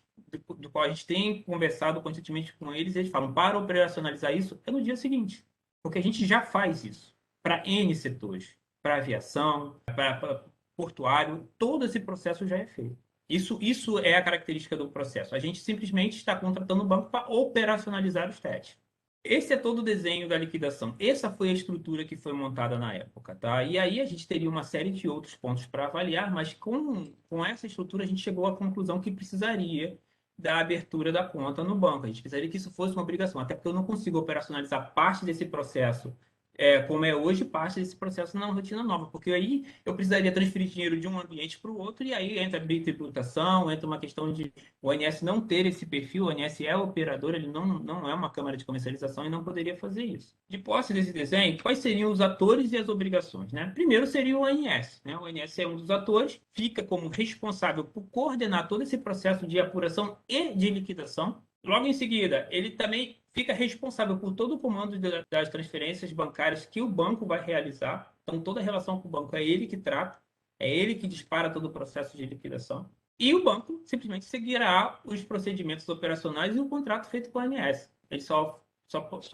do qual a gente tem conversado constantemente com eles, e eles falam, para operacionalizar isso, é no dia seguinte, porque a gente já faz isso para N setores, para aviação, para portuário, todo esse processo já é feito. Isso é a característica do processo. A gente simplesmente está contratando o banco para operacionalizar os TEDs. Esse é todo o desenho da liquidação. Essa foi a estrutura que foi montada na época, tá? E aí a gente teria uma série de outros pontos para avaliar, mas com essa estrutura a gente chegou à conclusão que precisaria da abertura da conta no banco. A gente precisaria que isso fosse uma obrigação, até porque eu não consigo operacionalizar parte desse processo como é hoje, parte desse processo na rotina nova, porque aí eu precisaria transferir dinheiro de um ambiente para o outro, e aí entra a tributação, entra uma questão de o ONS não ter esse perfil, o ONS é operador, ele não é uma câmara de comercialização e não poderia fazer isso. De posse desse desenho, quais seriam os atores e as obrigações? Né? Primeiro seria o ONS. Né? O ONS é um dos atores, fica como responsável por coordenar todo esse processo de apuração e de liquidação. Logo em seguida, ele também fica responsável por todo o comando das transferências bancárias que o banco vai realizar. Então, toda a relação com o banco é ele que trata, é ele que dispara todo o processo de liquidação. E o banco simplesmente seguirá os procedimentos operacionais e o contrato feito com o ONS. Ele só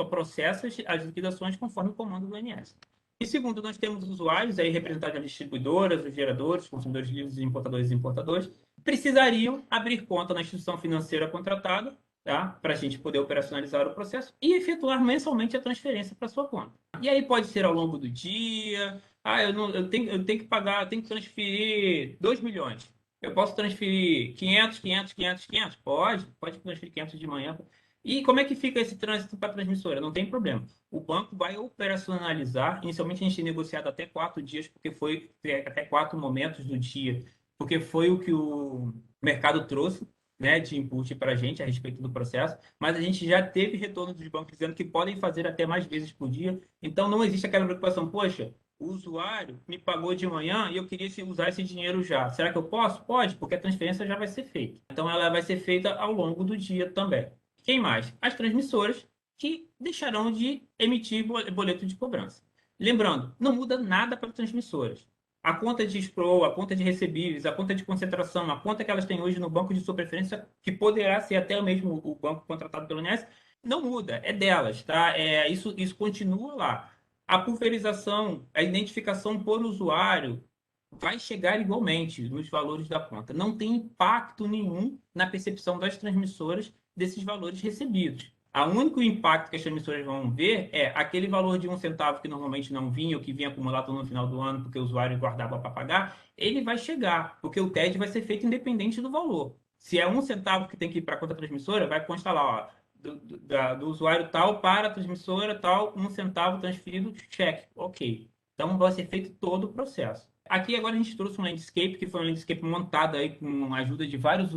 processa as liquidações conforme o comando do ONS. E segundo, nós temos usuários, aí representados nas distribuidoras, os geradores, os consumidores livres, importadores e importadores, precisariam abrir conta na instituição financeira contratada tá? Para a gente poder operacionalizar o processo e efetuar mensalmente a transferência para sua conta. E aí pode ser ao longo do dia. Ah, eu tenho que pagar, eu tenho que transferir 2 milhões. Eu posso transferir 500, 500, 500, 500? Pode transferir 500 de manhã. E como é que fica esse trânsito para a transmissora? Não tem problema. O banco vai operacionalizar. Inicialmente a gente tem negociado até 4 dias, porque foi até 4 momentos do dia, porque foi o que o mercado trouxe, né, de input para a gente a respeito do processo, mas a gente já teve retorno dos bancos dizendo que podem fazer até mais vezes por dia, então não existe aquela preocupação, poxa, o usuário me pagou de manhã e eu queria usar esse dinheiro já. Será que eu posso? Pode, porque a transferência já vai ser feita. Então ela vai ser feita ao longo do dia também. Quem mais? As transmissoras que deixarão de emitir boleto de cobrança. Lembrando, não muda nada para as transmissoras. A conta de escrow, a conta de recebíveis, a conta de concentração, a conta que elas têm hoje no banco de sua preferência, que poderá ser até mesmo o banco contratado pelo INSS, não muda, é delas, tá? Isso continua lá. A pulverização, a identificação por usuário vai chegar igualmente nos valores da conta. Não tem impacto nenhum na percepção das transmissoras desses valores recebidos. O único impacto que as transmissoras vão ver é aquele valor de 1 centavo que normalmente não vinha, ou que vinha acumulado no final do ano, porque o usuário guardava para pagar, ele vai chegar, porque o TED vai ser feito independente do valor. Se é 1 centavo que tem que ir para a conta transmissora, vai constar lá, ó, do usuário tal para a transmissora tal, 1 centavo transferido, cheque, ok. Então vai ser feito todo o processo. Aqui agora a gente trouxe um landscape, que foi um landscape montado aí com a ajuda de vários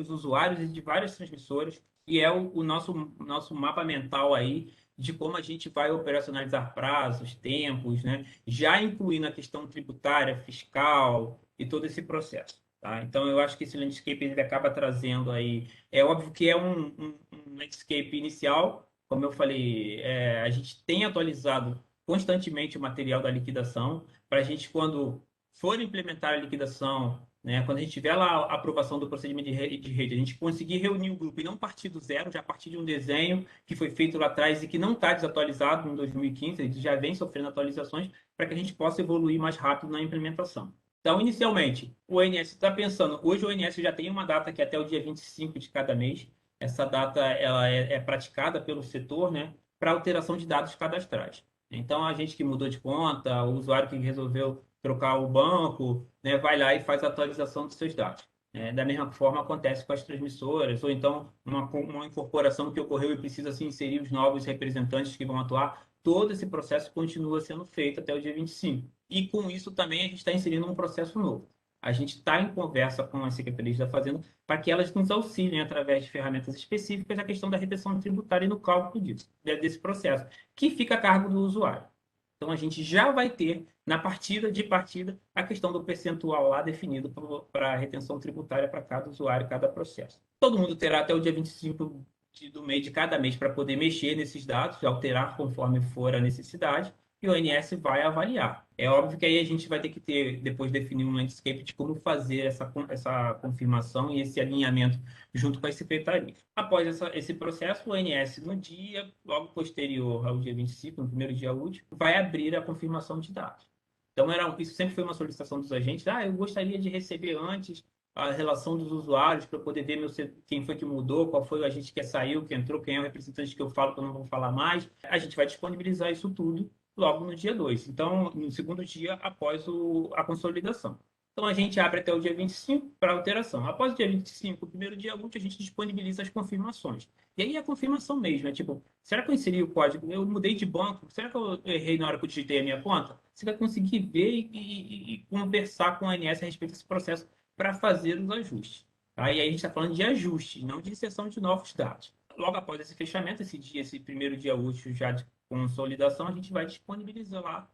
usuários e de várias transmissoras, e é o nosso mapa mental aí de como a gente vai operacionalizar prazos, tempos, né? Já incluindo a questão tributária, fiscal e todo esse processo. Tá? Então, eu acho que esse landscape ele acaba trazendo aí. É óbvio que é um landscape inicial, como eu falei, a gente tem atualizado constantemente o material da liquidação, para a gente, quando for implementar a liquidação, né, quando a gente tiver lá a aprovação do procedimento de rede, a gente conseguir reunir o grupo e não partir do zero, já partir de um desenho que foi feito lá atrás e que não está desatualizado em 2015, ele já vem sofrendo atualizações para que a gente possa evoluir mais rápido na implementação. Então, inicialmente, o ONS está pensando, hoje o ONS já tem uma data que é até o dia 25 de cada mês, essa data ela é praticada pelo setor, né, para alteração de dados cadastrais. Então, a gente que mudou de conta, o usuário que resolveu trocar o banco, né, vai lá e faz a atualização dos seus dados. Da mesma forma, acontece com as transmissoras, ou então uma incorporação que ocorreu e precisa se inserir os novos representantes que vão atuar. Todo esse processo continua sendo feito até o dia 25. E com isso também a gente está inserindo um processo novo. A gente está em conversa com as secretarias da Fazenda para que elas nos auxiliem através de ferramentas específicas na questão da retenção tributária e no cálculo desse processo, que fica a cargo do usuário. Então, a gente já vai ter, na partida de partida, a questão do percentual lá definido para a retenção tributária para cada usuário, cada processo. Todo mundo terá até o dia 25 do mês de cada mês para poder mexer nesses dados, alterar conforme for a necessidade, e o ONS vai avaliar. É óbvio que aí a gente vai ter que depois definir um landscape de como fazer essa confirmação e esse alinhamento junto com as secretarias. Após esse processo, o ONS, no dia logo posterior ao dia 25, no primeiro dia útil, vai abrir a confirmação de dados. Então, isso sempre foi uma solicitação dos agentes. Eu gostaria de receber antes a relação dos usuários para poder ver quem foi que mudou, qual foi o agente que saiu, que entrou, quem é o representante que eu falo que eu não vou falar mais. A gente vai disponibilizar isso tudo logo no dia 2. Então, no segundo dia após a consolidação. Então, a gente abre até o dia 25 para alteração. Após o dia 25, o primeiro dia útil, a gente disponibiliza as confirmações. E aí a confirmação mesmo, é tipo, será que eu inseri o código? Eu mudei de banco? Será que eu errei na hora que eu digitei a minha conta? Você vai conseguir ver e conversar com a ANS a respeito desse processo para fazer os ajustes. Tá? E aí a gente está falando de ajuste, não de inserção de novos dados. Logo após esse fechamento, esse primeiro dia útil já de consolidação, a gente vai disponibilizar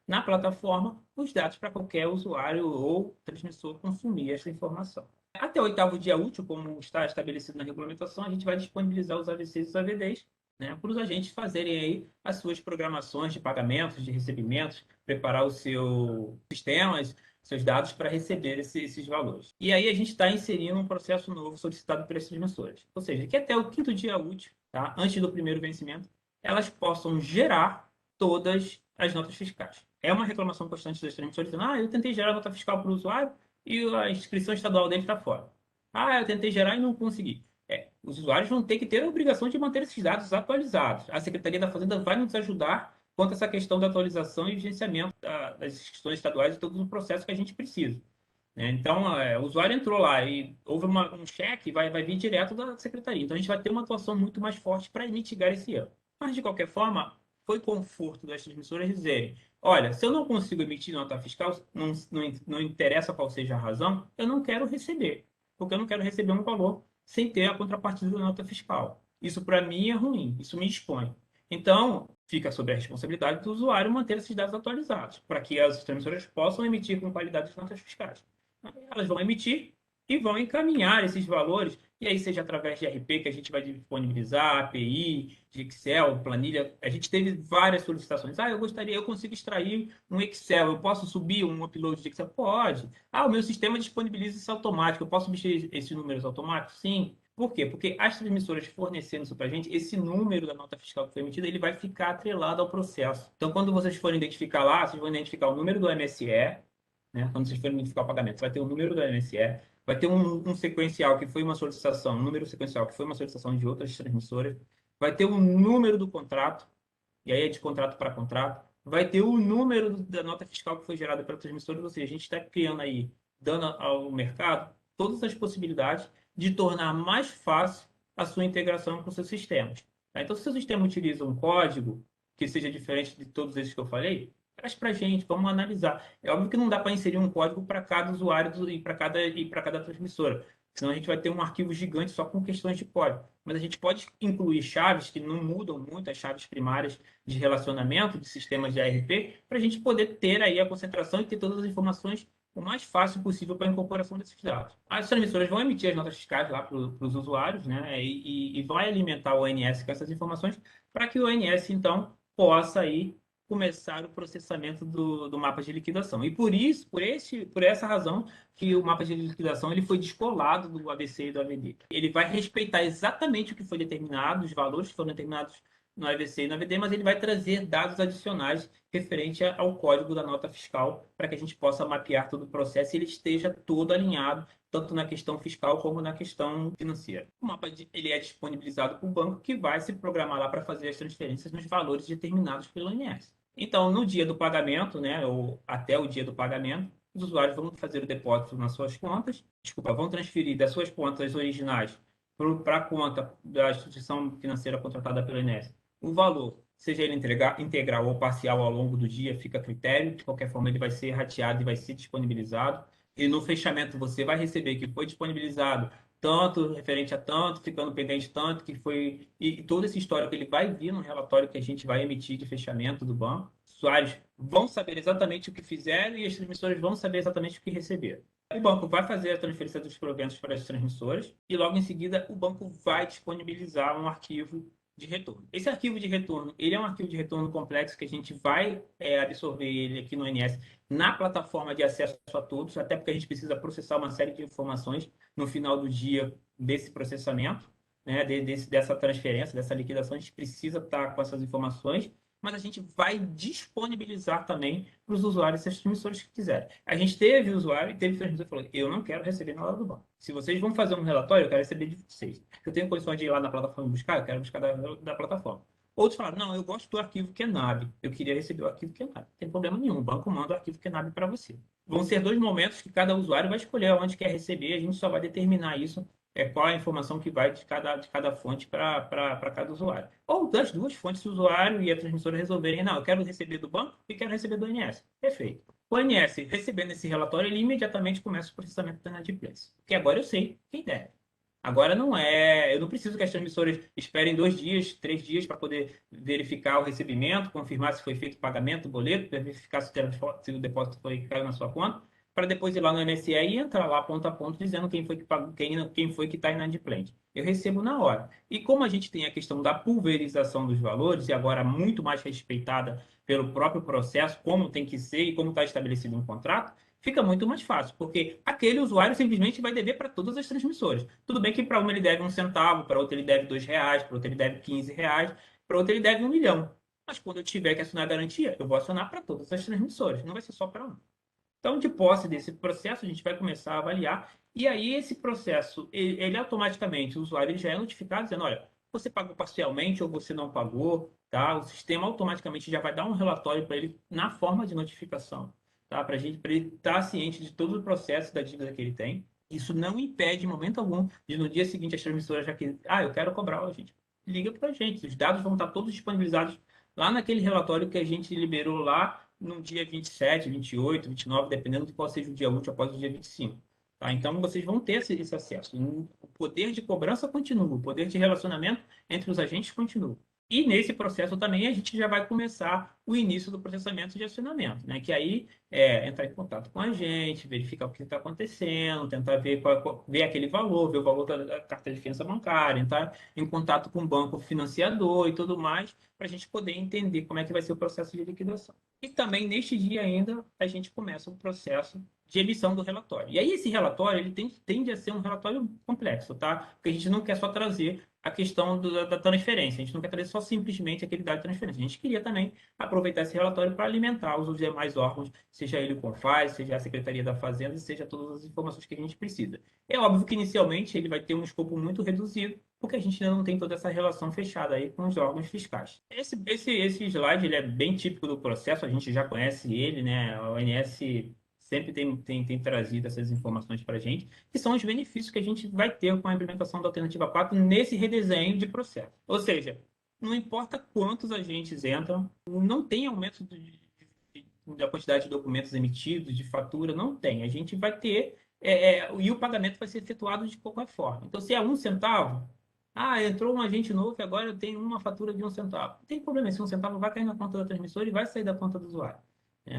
na plataforma os dados para qualquer usuário ou transmissor consumir essa informação. Até o 8º dia útil, como está estabelecido na regulamentação, a gente vai disponibilizar os AVCs e os AVDs, né, para os agentes fazerem aí as suas programações de pagamentos, de recebimentos, preparar os seus sistemas, seus dados para receber esses valores. E aí a gente está inserindo um processo novo solicitado pelas transmissoras. Ou seja, que até o 5º dia útil, tá, antes do primeiro vencimento, elas possam gerar todas as notas fiscais. É uma reclamação constante das transmissoras dizendo: eu tentei gerar nota fiscal para o usuário e a inscrição estadual dele está fora. Eu tentei gerar e não consegui. Os usuários vão ter que ter a obrigação de manter esses dados atualizados. A Secretaria da Fazenda vai nos ajudar quanto a essa questão da atualização e vigenciamento das instituições estaduais e todo o processo que a gente precisa, né? Então, o usuário entrou lá e houve um cheque, vai vir direto da secretaria. Então, a gente vai ter uma atuação muito mais forte para mitigar esse erro. Mas, de qualquer forma, foi conforto das transmissoras dizerem: olha, se eu não consigo emitir nota fiscal, não interessa qual seja a razão, eu não quero receber, porque eu não quero receber um valor sem ter a contrapartida da nota fiscal. Isso, para mim, é ruim, isso me expõe. Então, fica sob a responsabilidade do usuário manter esses dados atualizados, para que as transmissoras possam emitir com qualidade as notas fiscais. Elas vão emitir e vão encaminhar esses valores, e aí seja através de RP, que a gente vai disponibilizar, API, de Excel, planilha. A gente teve várias solicitações. Eu consigo extrair um Excel, eu posso subir um upload de Excel? Pode. O meu sistema disponibiliza isso automático, eu posso mexer esses números automáticos? Sim. Por quê? Porque as transmissoras fornecendo isso para a gente, esse número da nota fiscal que foi emitida, ele vai ficar atrelado ao processo. Então, quando vocês forem identificar lá, vocês vão identificar o número do MSE, né? Quando vocês forem identificar o pagamento, você vai ter o número do MSE, vai ter um sequencial que foi uma solicitação, um número sequencial que foi uma solicitação de outras transmissoras, vai ter o número do contrato, e aí é de contrato para contrato, vai ter o número da nota fiscal que foi gerada pela transmissora, ou seja, a gente está criando aí, dando ao mercado todas as possibilidades de tornar mais fácil a sua integração com os seus sistemas. Tá? Então, se o seu sistema utiliza um código que seja diferente de todos esses que eu falei, traz para a gente, vamos analisar. É óbvio que não dá para inserir um código para cada usuário e para cada transmissora, senão a gente vai ter um arquivo gigante só com questões de código. Mas a gente pode incluir chaves que não mudam muito, as chaves primárias de relacionamento de sistemas de ARP, para a gente poder ter aí a concentração e ter todas as informações o mais fácil possível para a incorporação desses dados. As transmissoras vão emitir as notas fiscais lá para os usuários, né, e vai alimentar o ONS com essas informações para que o ONS, então, possa aí começar o processamento do mapa de liquidação. E por essa razão, que o mapa de liquidação ele foi descolado do ABC e do AVD. Ele vai respeitar exatamente o que foi determinado, os valores que foram determinados no ABC e no AVD, mas ele vai trazer dados adicionais referente ao código da nota fiscal para que a gente possa mapear todo o processo e ele esteja todo alinhado, tanto na questão fiscal como na questão financeira. O mapa ele é disponibilizado para o banco que vai se programar lá para fazer as transferências nos valores determinados pelo INSS. Então, no dia do pagamento, né, ou até o dia do pagamento, os usuários vão fazer o depósito nas suas contas, vão transferir das suas contas originais para a conta da instituição financeira contratada pelo INSS. O valor, seja ele integral ou parcial ao longo do dia, fica a critério. De qualquer forma, ele vai ser rateado e vai ser disponibilizado. E no fechamento, você vai receber que foi disponibilizado tanto, referente a tanto, ficando pendente tanto, que foi. E todo esse histórico ele vai vir no relatório que a gente vai emitir de fechamento do banco. Os usuários vão saber exatamente o que fizeram e as transmissoras vão saber exatamente o que receberam. O banco vai fazer a transferência dos proventos para as transmissoras e logo em seguida o banco vai disponibilizar um arquivo de retorno. Esse arquivo de retorno, ele é um arquivo de retorno complexo que a gente vai absorver ele aqui no ONS na plataforma de acesso a todos, até porque a gente precisa processar uma série de informações no final do dia desse processamento, né, dessa transferência, dessa liquidação. A gente precisa estar com essas informações, mas a gente vai disponibilizar também para os usuários e as transmissores que quiserem. A gente teve usuário e teve transmissor que falou: eu não quero receber na hora do banco. Se vocês vão fazer um relatório, eu quero receber de vocês. Eu tenho condições de ir lá na plataforma buscar, eu quero buscar da plataforma. Outros falaram: não, eu gosto do arquivo QNAB, eu queria receber o arquivo QNAB. Não tem problema nenhum, o banco manda o arquivo QNAB para você. Vão ser 2 momentos que cada usuário vai escolher onde quer receber, a gente só vai determinar isso, qual é a informação que vai de cada fonte para cada usuário. Ou das 2 fontes, se o usuário e a transmissora resolverem: não, eu quero receber do banco e quero receber do ONS. Perfeito. O ONS, recebendo esse relatório, ele imediatamente começa o processamento da inadimplência. Porque agora eu sei quem deve. Agora não é. Eu não preciso que as transmissoras esperem 2 dias, 3 dias para poder verificar o recebimento, confirmar se foi feito o pagamento, o boleto, verificar se o depósito caiu na sua conta, para depois ir lá no MSE e entrar lá ponto a ponto dizendo quem foi que pagou, quem foi que está inadimplente. Eu recebo na hora. E como a gente tem a questão da pulverização dos valores, e agora muito mais respeitada pelo próprio processo, como tem que ser e como está estabelecido no contrato, fica muito mais fácil, porque aquele usuário simplesmente vai dever para todas as transmissoras. Tudo bem que para uma ele deve 1 centavo, para outra ele deve R$ 2, para outra ele deve R$ 15, para outra ele deve 1 milhão. Mas quando eu tiver que assinar a garantia, eu vou acionar para todas as transmissoras, não vai ser só para uma. Então, de posse desse processo, a gente vai começar a avaliar E aí esse processo, ele automaticamente, o usuário ele já é notificado dizendo, olha, você pagou parcialmente ou você não pagou, tá? O sistema automaticamente já vai dar um relatório para ele na forma de notificação, tá? Para ele estar ciente de todo o processo da dívida que ele tem. Isso não impede, em momento algum, de no dia seguinte as transmissoras já que, eu quero cobrar, a gente liga para a gente. Os dados vão estar todos disponibilizados lá naquele relatório que a gente liberou lá no dia 27, 28, 29, dependendo de qual seja o dia útil após o dia 25. Tá? Então, vocês vão ter esse acesso. O poder de cobrança continua, o poder de relacionamento entre os agentes continua. E nesse processo também a gente já vai começar o início do processamento de acionamento, né? Que aí é entrar em contato com a gente, verificar o que está acontecendo, tentar ver aquele valor, ver o valor da carta de finança bancária, entrar em contato com o banco financiador e tudo mais, para a gente poder entender como é que vai ser o processo de liquidação. E também neste dia ainda a gente começa o processo de emissão do relatório. E aí esse relatório ele tende a ser um relatório complexo, tá? Porque a gente não quer só trazer a questão da transferência, a gente não quer trazer só simplesmente aquele dado de transferência. A gente queria também aproveitar esse relatório para alimentar os demais órgãos, seja ele o CONFAZ, seja a Secretaria da Fazenda, seja todas as informações que a gente precisa. É óbvio que inicialmente ele vai ter um escopo muito reduzido, porque a gente ainda não tem toda essa relação fechada aí com os órgãos fiscais. Esse slide ele é bem típico do processo, a gente já conhece ele, né? A ONS sempre tem trazido essas informações para a gente, que são os benefícios que a gente vai ter com a implementação da Alternativa 4 nesse redesenho de processo. Ou seja, não importa quantos agentes entram, não tem aumento da quantidade de documentos emitidos, de fatura, não tem. A gente vai ter, e o pagamento vai ser efetuado de qualquer forma. Então, se é 1 centavo, entrou um agente novo e agora eu tenho uma fatura de 1 centavo. Não tem problema, esse 1 centavo vai cair na conta da transmissora e vai sair da conta do usuário.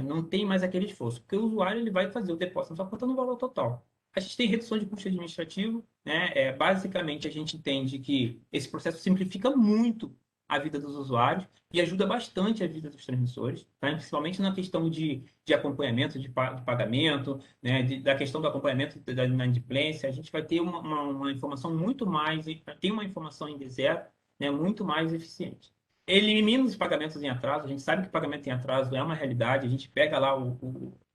Não tem mais aquele esforço, porque o usuário ele vai fazer o depósito na sua conta no valor total. A gente tem redução de custo administrativo, né? Basicamente, a gente entende que esse processo simplifica muito a vida dos usuários e ajuda bastante a vida dos transmissores, tá? Principalmente na questão de acompanhamento, de pagamento, né? Da questão do acompanhamento da inadimplência. A gente vai ter uma informação muito mais, tem uma informação em D0, né? Muito mais eficiente. Ele elimina os pagamentos em atraso. A gente sabe que pagamento em atraso é uma realidade. A gente pega lá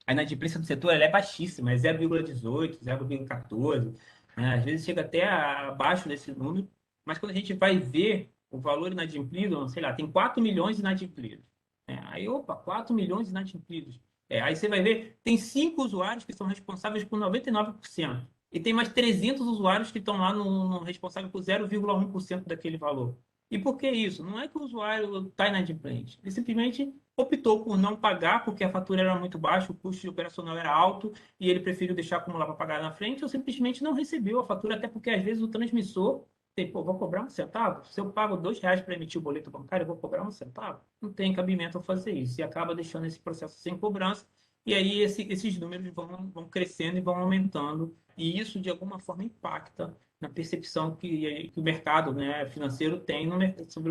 a inadimplência do setor, ela é baixíssima, é 0,18, 0,14, né? Às vezes chega até abaixo desse número, mas quando a gente vai ver o valor inadimplido, sei lá, tem 4 milhões inadimplidos. Aí, opa, 4 milhões inadimplidos. Aí você vai ver, tem 5 usuários que são responsáveis por 99%. E tem mais 300 usuários que estão lá no responsável por 0,1% daquele valor. E por que isso? Não é que o usuário está inadimplente. Ele simplesmente optou por não pagar porque a fatura era muito baixa, o custo de operacional era alto e ele preferiu deixar acumular para pagar na frente ou simplesmente não recebeu a fatura, até porque às vezes o transmissor tem, pô, vou cobrar 1 centavo? Se eu pago R$ 2 para emitir o boleto bancário, eu vou cobrar 1 centavo? Não tem cabimento a fazer isso e acaba deixando esse processo sem cobrança. E aí esses números vão crescendo e vão aumentando e isso de alguma forma impacta na percepção que o mercado, né, financeiro tem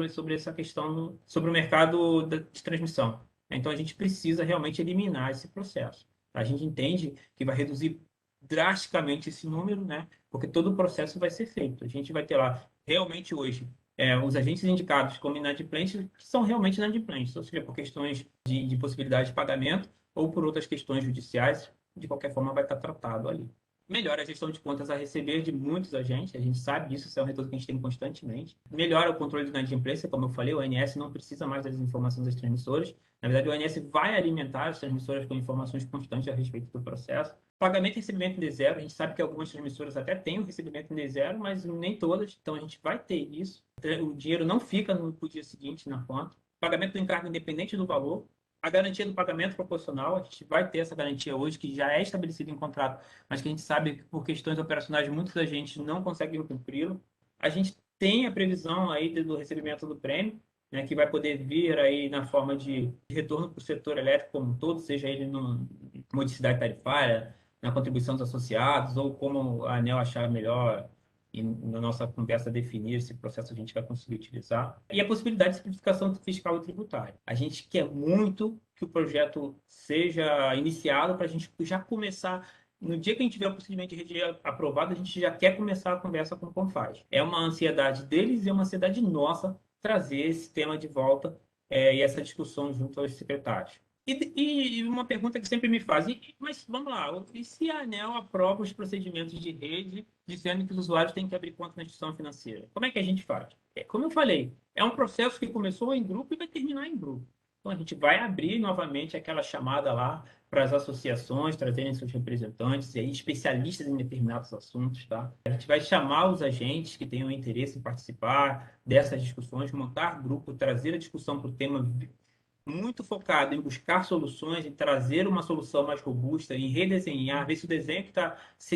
sobre essa questão, sobre o mercado de transmissão. Então, a gente precisa realmente eliminar esse processo. A gente entende que vai reduzir drasticamente esse número, né, porque todo o processo vai ser feito. A gente vai ter lá, realmente hoje, os agentes indicados como inadimplentes, que são realmente inadimplentes, ou seja, por questões de possibilidade de pagamento ou por outras questões judiciais, de qualquer forma vai estar tratado ali. Melhora a gestão de contas a receber de muitos agentes, a gente sabe disso, isso é um retorno que a gente tem constantemente. Melhora o controle de inadimplência, como eu falei, o ONS não precisa mais das informações das transmissoras. Na verdade, o ONS vai alimentar as transmissoras com informações constantes a respeito do processo. Pagamento e recebimento em D0, a gente sabe que algumas transmissoras até têm o recebimento em D0, mas nem todas, então a gente vai ter isso. O dinheiro não fica no dia seguinte na conta. Pagamento do encargo independente do valor, a garantia do pagamento proporcional, a gente vai ter essa garantia hoje, que já é estabelecida em contrato, mas que a gente sabe que por questões operacionais muitos agentes não conseguem cumpri-lo. A gente tem a previsão aí do recebimento do prêmio, né, que vai poder vir aí na forma de retorno para o setor elétrico como um todo, seja ele na modicidade tarifária, na contribuição dos associados, ou como a ANEEL achar melhor e na nossa conversa definir esse processo a gente vai conseguir utilizar. E a possibilidade de simplificação fiscal e tributária. A gente quer muito que o projeto seja iniciado para a gente já começar. No dia que a gente tiver o procedimento de rede aprovado, a gente já quer começar a conversa com o Confaz. É uma ansiedade deles e é uma ansiedade nossa trazer esse tema de volta e essa discussão junto aos secretários. E uma pergunta que sempre me fazem, mas vamos lá, e se a ANEEL aprova os procedimentos de rede, dizendo que os usuários têm que abrir conta na instituição financeira? Como é que a gente faz? Como eu falei, é um processo que começou em grupo e vai terminar em grupo. Então, a gente vai abrir novamente aquela chamada lá para as associações trazerem seus representantes e aí especialistas em determinados assuntos, tá? A gente vai chamar os agentes que tenham interesse em participar dessas discussões, montar grupo, trazer a discussão para o tema muito focado em buscar soluções, em trazer uma solução mais robusta, em redesenhar, ver se o desenho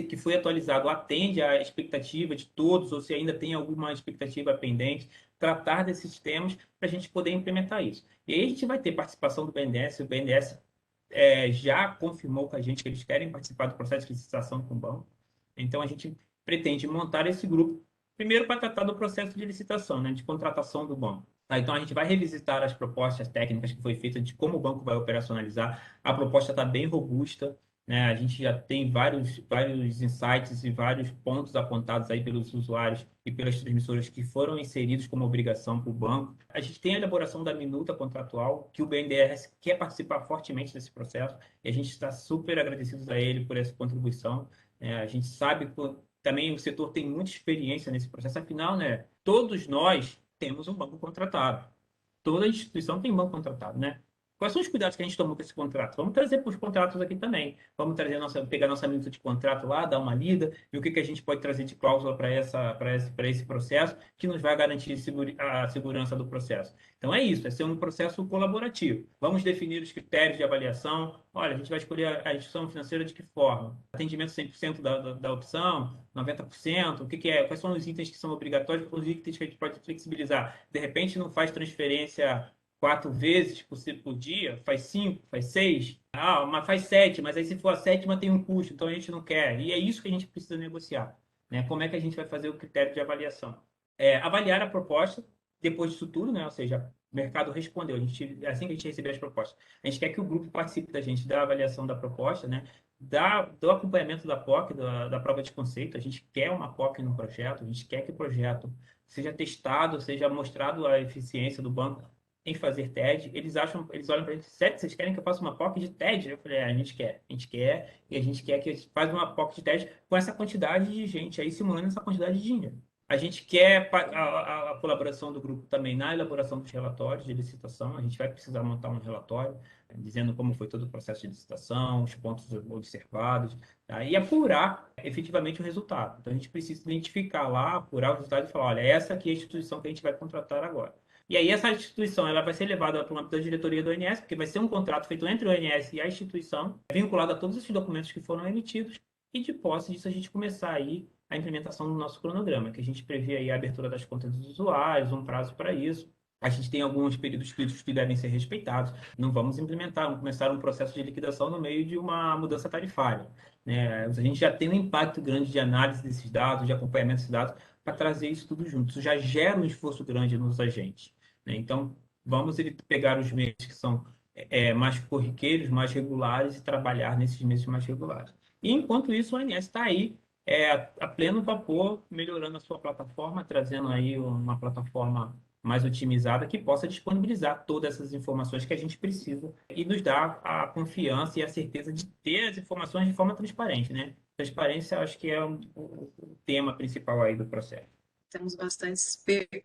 que foi atualizado atende à expectativa de todos, ou se ainda tem alguma expectativa pendente, tratar desses temas para a gente poder implementar isso. E aí a gente vai ter participação do BNDES, o BNDES já confirmou com a gente que eles querem participar do processo de licitação com o banco. Então a gente pretende montar esse grupo, primeiro para tratar do processo de licitação, né, de contratação do banco. Tá, então, a gente vai revisitar as propostas técnicas que foi feita de como o banco vai operacionalizar. A proposta está bem robusta, né? A gente já tem vários insights e vários pontos apontados aí pelos usuários e pelas transmissoras que foram inseridos como obrigação para o banco. A gente tem a elaboração da minuta contratual, que o BNDES quer participar fortemente desse processo, e a gente está super agradecidos a ele por essa contribuição. A gente sabe que também o setor tem muita experiência nesse processo, afinal, né, todos nós temos um banco contratado. Toda instituição tem um banco contratado, né? Quais são os cuidados que a gente tomou com esse contrato? Vamos trazer para os contratos aqui também. Vamos trazer pegar nossa minuta de contrato lá, dar uma lida, e o que a gente pode trazer de cláusula para esse processo que nos vai garantir a segurança do processo. Então é isso, é ser um processo colaborativo. Vamos definir os critérios de avaliação. Olha, a gente vai escolher a instituição financeira de que forma? Atendimento 100% da opção, 90%, quais são os itens que são obrigatórios, os itens que a gente pode flexibilizar. De repente não faz transferência 4 vezes por dia, faz 5, faz 6, mas faz 7, mas aí se for a sétima tem um custo, então a gente não quer. E é isso que a gente precisa negociar, né? Como é que a gente vai fazer o critério de avaliação? Avaliar a proposta depois disso tudo, né? Ou seja, o mercado respondeu. Assim que a gente receber as propostas, a gente quer que o grupo participe da gente da avaliação da proposta, né? Do acompanhamento da POC, da prova de conceito. A gente quer uma POC no projeto, a gente quer que o projeto seja testado, seja mostrado a eficiência do banco em fazer TED. Eles olham para a gente, sério, vocês querem que eu faça uma POC de TED? Eu falei, a gente quer, e a gente quer que a gente faça uma POC de TED com essa quantidade de gente aí simulando essa quantidade de dinheiro. A gente quer a colaboração do grupo também na elaboração dos relatórios de licitação. A gente vai precisar montar um relatório dizendo como foi todo o processo de licitação, os pontos observados, tá? E apurar efetivamente o resultado. Então, a gente precisa identificar lá, apurar o resultado e falar, olha, essa aqui é a instituição que a gente vai contratar agora. E aí essa instituição ela vai ser levada para o âmbito da diretoria do ONS, porque vai ser um contrato feito entre o ONS e a instituição, vinculado a todos esses documentos que foram emitidos, e de posse disso a gente começar aí a implementação do nosso cronograma, que a gente prevê aí a abertura das contas dos usuários, um prazo para isso. A gente tem alguns períodos críticos que devem ser respeitados. Não vamos começar um processo de liquidação no meio de uma mudança tarifária, né? A gente já tem um impacto grande de análise desses dados, de acompanhamento desses dados, para trazer isso tudo junto. Isso já gera um esforço grande nos agentes, né? Então, vamos pegar os meses que são mais corriqueiros, mais regulares e trabalhar nesses meses mais regulares. E, enquanto isso, o ONS está aí a pleno vapor, melhorando a sua plataforma, trazendo aí uma plataforma mais otimizada que possa disponibilizar todas essas informações que a gente precisa e nos dar a confiança e a certeza de ter as informações de forma transparente, né? Transparência, acho que é o tema principal aí do processo. Temos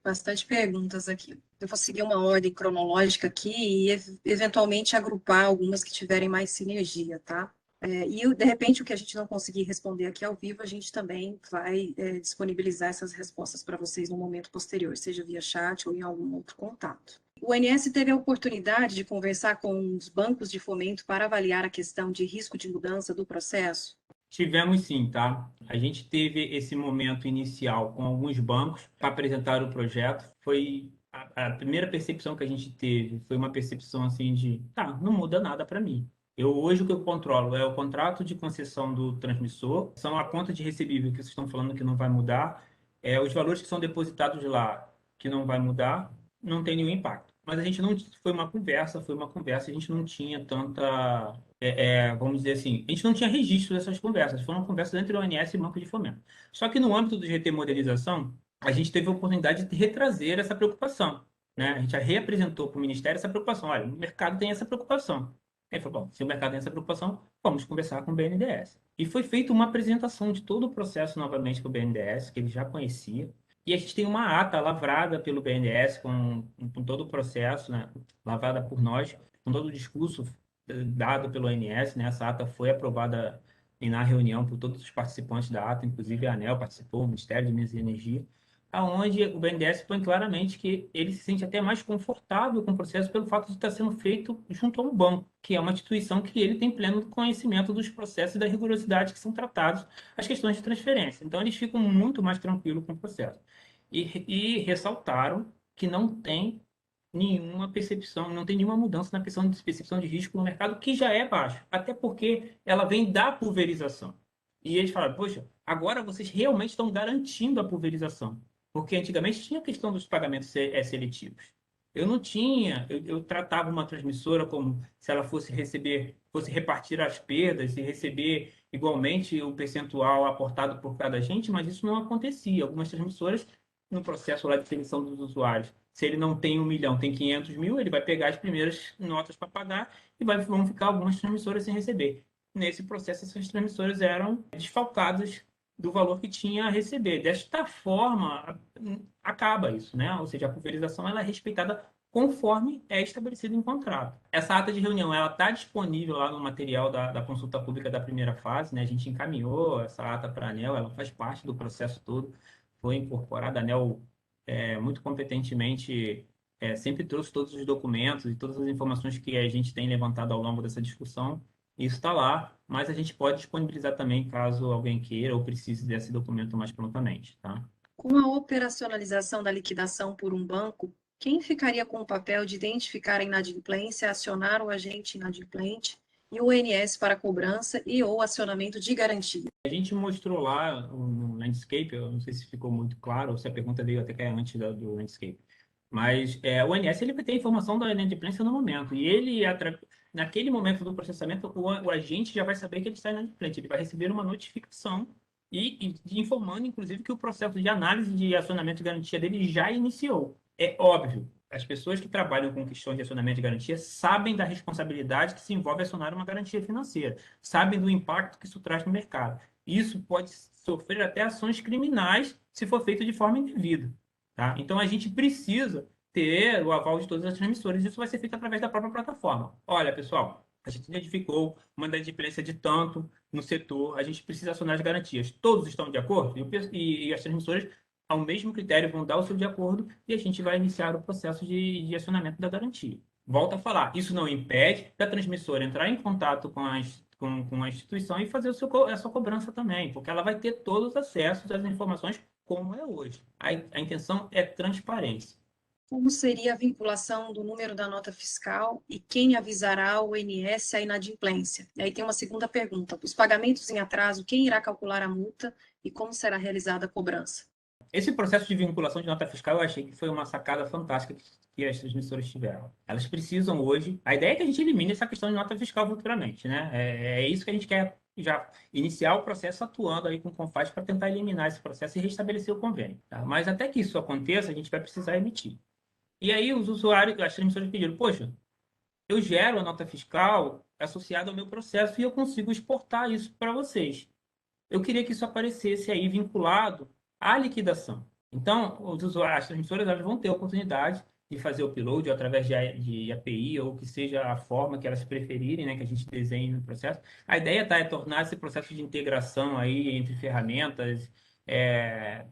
bastante perguntas aqui. Eu vou seguir uma ordem cronológica aqui e, eventualmente, agrupar algumas que tiverem mais sinergia, tá? E, de repente, o que a gente não conseguir responder aqui ao vivo, a gente também vai disponibilizar essas respostas para vocês no momento posterior, seja via chat ou em algum outro contato. O ONS teve a oportunidade de conversar com os bancos de fomento para avaliar a questão de risco de mudança do processo? Tivemos sim, tá? A gente teve esse momento inicial com alguns bancos para apresentar o projeto. Foi a primeira percepção que a gente teve, foi uma percepção assim de, tá, não muda nada para mim. Hoje o que eu controlo é o contrato de concessão do transmissor, são a conta de recebível que vocês estão falando que não vai mudar, os valores que são depositados lá que não vai mudar, não tem nenhum impacto. Mas a gente não foi uma conversa, a gente não tinha tanta vamos dizer assim, a gente não tinha registro dessas conversas, foram conversas entre o ONS e o Banco de Fomento. Só que no âmbito do GT Modernização, a gente teve a oportunidade de retrazer essa preocupação, né? A gente já reapresentou para o Ministério essa preocupação. Olha, o mercado tem essa preocupação. Aí falou, bom, se o mercado tem essa preocupação, vamos conversar com o BNDES. E foi feita uma apresentação de todo o processo novamente para o BNDES, que ele já conhecia. E a gente tem uma ata lavrada pelo BNDES com todo o processo, né, lavrada por nós, com todo o discurso dado pelo ONS, né? Essa ata foi aprovada na reunião por todos os participantes da ata, inclusive a ANEEL participou, o Ministério de Minas e Energia, aonde o BNDES põe claramente que ele se sente até mais confortável com o processo pelo fato de estar sendo feito junto a um banco, que é uma instituição que ele tem pleno conhecimento dos processos e da rigorosidade que são tratados as questões de transferência. Então, eles ficam muito mais tranquilos com o processo. E ressaltaram que não tem nenhuma percepção, não tem nenhuma mudança na questão de percepção de risco no mercado, que já é baixo, até porque ela vem da pulverização. E eles falaram, poxa, agora vocês realmente estão garantindo a pulverização, porque antigamente tinha a questão dos pagamentos seletivos. Eu não tinha, eu tratava uma transmissora como se ela fosse receber, fosse repartir as perdas e receber igualmente o percentual aportado por cada agente, mas isso não acontecia. Algumas transmissoras, no processo lá de seleção dos usuários, se ele não tem 1 milhão, tem 500 mil, ele vai pegar as primeiras notas para pagar e vão ficar algumas transmissoras sem receber. Nesse processo, essas transmissoras eram desfalcadas do valor que tinha a receber. Desta forma, acaba isso, né? Ou seja, a pulverização ela é respeitada conforme é estabelecido em contrato. Essa ata de reunião ela está disponível lá no material da consulta pública da primeira fase, né? A gente encaminhou essa ata para a ANEEL, ela faz parte do processo todo, foi incorporada. A ANEEL muito competentemente sempre trouxe todos os documentos e todas as informações que a gente tem levantado ao longo dessa discussão. Isso está lá, mas a gente pode disponibilizar também caso alguém queira ou precise desse documento mais prontamente, tá? Com a operacionalização da liquidação por um banco, quem ficaria com o papel de identificar a inadimplência, acionar o agente inadimplente e o ONS para cobrança e ou acionamento de garantia? A gente mostrou lá no Landscape, eu não sei se ficou muito claro, ou se a pergunta veio até que é antes do Landscape, mas o ONS ele vai ter a informação da inadimplência no momento, e ele, naquele momento do processamento, o agente já vai saber que ele está inadimplente, ele vai receber uma notificação informando, inclusive, que o processo de análise de acionamento de garantia dele já iniciou. É óbvio, as pessoas que trabalham com questões de acionamento de garantia sabem da responsabilidade que se envolve acionar uma garantia financeira, sabem do impacto que isso traz no mercado. Isso pode sofrer até ações criminais se for feito de forma indevida. Tá? Então, a gente precisa ter o aval de todas as transmissoras. Isso vai ser feito através da própria plataforma. Olha, pessoal, a gente identificou uma inadimplência de tanto no setor, a gente precisa acionar as garantias. Todos estão de acordo? E as transmissoras, ao mesmo critério, vão dar o seu de acordo e a gente vai iniciar o processo de acionamento da garantia. Volto a falar, isso não impede da transmissora entrar em contato com a instituição e fazer a sua cobrança também, porque ela vai ter todos os acessos às informações como é hoje. A intenção é transparência. Como seria a vinculação do número da nota fiscal e quem avisará o INSS a inadimplência? E aí tem uma segunda pergunta. Os pagamentos em atraso, quem irá calcular a multa e como será realizada a cobrança? Esse processo de vinculação de nota fiscal eu achei que foi uma sacada fantástica que as transmissoras tiveram. Elas precisam hoje... A ideia é que a gente elimine essa questão de nota fiscal futuramente, né? É isso que a gente quer já iniciar o processo atuando aí com o CONFAZ para tentar eliminar esse processo e restabelecer o convênio. Tá? Mas até que isso aconteça, a gente vai precisar emitir. E aí os usuários, as transmissoras pediram, poxa, eu gero a nota fiscal associada ao meu processo e eu consigo exportar isso para vocês. Eu queria que isso aparecesse aí vinculado à liquidação. Então, os usuários, as transmissoras, elas vão ter a oportunidade de fazer o upload através de API ou que seja a forma que elas preferirem, né, que a gente desenhe no processo. A ideia é tornar esse processo de integração aí entre ferramentas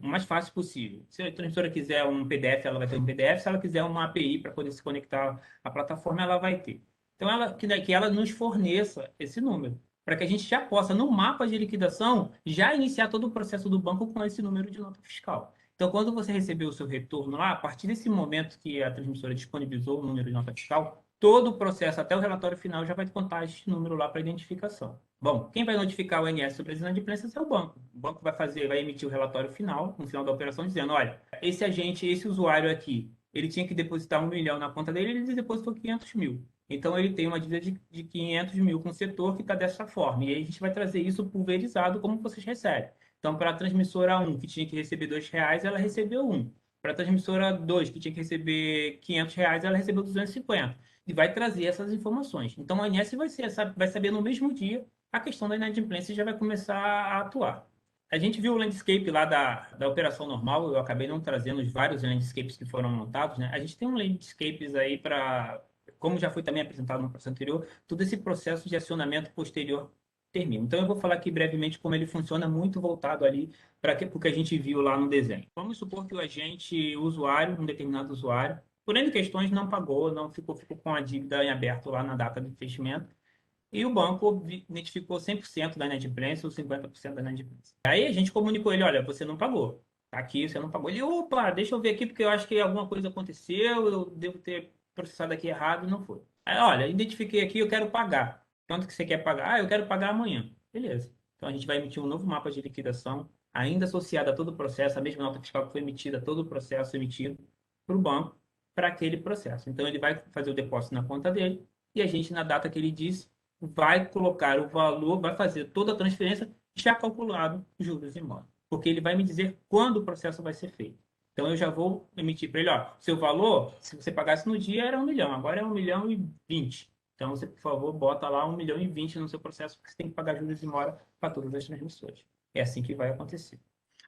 o mais fácil possível. Se a transmissora quiser um PDF, ela vai ter um PDF. Se ela quiser uma API para poder se conectar à plataforma, ela vai ter. Então, que ela nos forneça esse número, para que a gente já possa, no mapa de liquidação, já iniciar todo o processo do banco com esse número de nota fiscal. Então, quando você receber o seu retorno lá, a partir desse momento que a transmissora disponibilizou o número de nota fiscal, todo o processo, até o relatório final, já vai contar esse número lá para identificação. Bom, quem vai notificar o INSS sobre as inadimplências é o banco. O banco vai emitir o relatório final, no final da operação, dizendo, olha, esse agente, esse usuário aqui, ele tinha que depositar 1 milhão na conta dele, ele depositou 500 mil. Então, ele tem uma dívida de 500 mil com o setor que está dessa forma. E aí a gente vai trazer isso pulverizado como vocês recebem. Então, para a transmissora 1, que tinha que receber R$ 2, ela recebeu 1. Para a transmissora 2, que tinha que receber R$ 500, ela recebeu 250. e vai trazer essas informações. Então, a ANS vai saber no mesmo dia a questão da inadimplência e já vai começar a atuar. A gente viu o landscape lá da operação normal, eu acabei não trazendo os vários landscapes que foram montados, né? A gente tem um landscapes aí para, como já foi também apresentado no processo anterior, todo esse processo de acionamento posterior termina. Então, eu vou falar aqui brevemente como ele funciona, muito voltado ali para o que a gente viu lá no desenho. Vamos supor que o agente usuário, um determinado usuário, por N questões, não pagou, não ficou com a dívida em aberto lá na data do fechamento, e o banco identificou 100% da inadimplência ou 50% da inadimplência. Aí a gente comunicou ele, olha, você não pagou. Tá aqui, você não pagou. Ele, opa, deixa eu ver aqui, porque eu acho que alguma coisa aconteceu, eu devo ter processado aqui errado, e não foi. Aí, olha, identifiquei aqui, eu quero pagar. Quanto que você quer pagar? Ah, eu quero pagar amanhã. Beleza. Então a gente vai emitir um novo mapa de liquidação, ainda associado a todo o processo, a mesma nota fiscal que foi emitida, todo o processo emitido para o banco, para aquele processo. Então ele vai fazer o depósito na conta dele, e a gente, na data que ele disse, vai colocar o valor, vai fazer toda a transferência já calculado juros e modos. Porque ele vai me dizer quando o processo vai ser feito. Então, eu já vou emitir para ele, ó, seu valor, se você pagasse no dia, era 1 milhão, agora é 1,20 milhão. Então, você, por favor, bota lá 1,20 milhão no seu processo, porque você tem que pagar juros e mora para todas as transmissões. É assim que vai acontecer.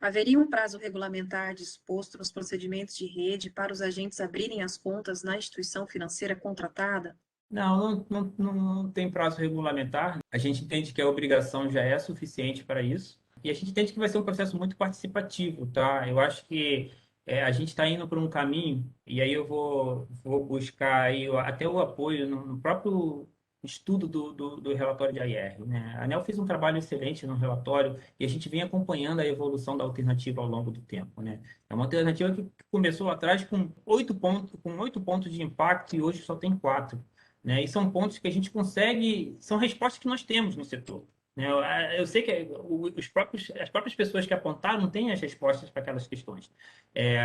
Haveria um prazo regulamentar disposto nos procedimentos de rede para os agentes abrirem as contas na instituição financeira contratada? Não tem prazo regulamentar. A gente entende que a obrigação já é suficiente para isso. E a gente entende que vai ser um processo muito participativo, tá? Eu acho que a gente está indo por um caminho, e aí eu vou buscar aí até o apoio no próprio estudo do relatório de AIR, né? A ANEEL fez um trabalho excelente no relatório e a gente vem acompanhando a evolução da alternativa ao longo do tempo, né? É uma alternativa que começou lá atrás com 8 pontos de impacto e hoje só tem 4, né? E são pontos que a gente consegue, são respostas que nós temos no setor, né? Eu sei que as próprias pessoas que apontaram não têm as respostas para aquelas questões.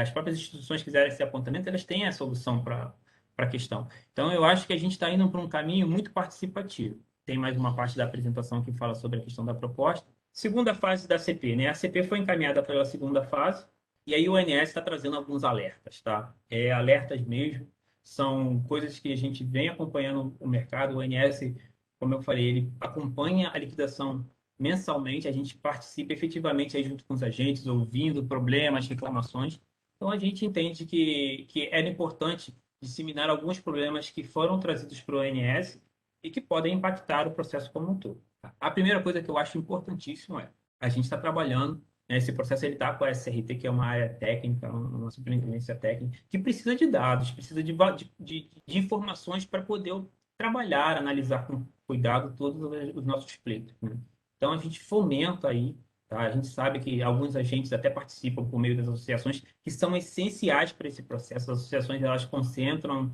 As próprias instituições que fizeram esse apontamento, elas têm a solução para a questão. Então, eu acho que a gente está indo para um caminho muito participativo. Tem mais uma parte da apresentação que fala sobre a questão da proposta. Segunda fase da CP, né? A CP foi encaminhada pela segunda fase, e aí o ONS está trazendo alguns alertas, tá? Alertas mesmo, são coisas que a gente vem acompanhando o mercado. O ONS, como eu falei, ele acompanha a liquidação mensalmente, a gente participa efetivamente aí junto com os agentes, ouvindo problemas, reclamações. Então, a gente entende que era importante disseminar alguns problemas que foram trazidos para o ONS e que podem impactar o processo como um todo. A primeira coisa que eu acho importantíssimo é a gente está trabalhando, né, esse processo ele está com a SRT, que é uma área técnica, uma superintendência técnica, que precisa de dados, precisa de informações para poder trabalhar, analisar com cuidado todos os nossos pleitos, né? Então, a gente fomenta aí, tá? A gente sabe que alguns agentes até participam por meio das associações que são essenciais para esse processo. As associações, elas concentram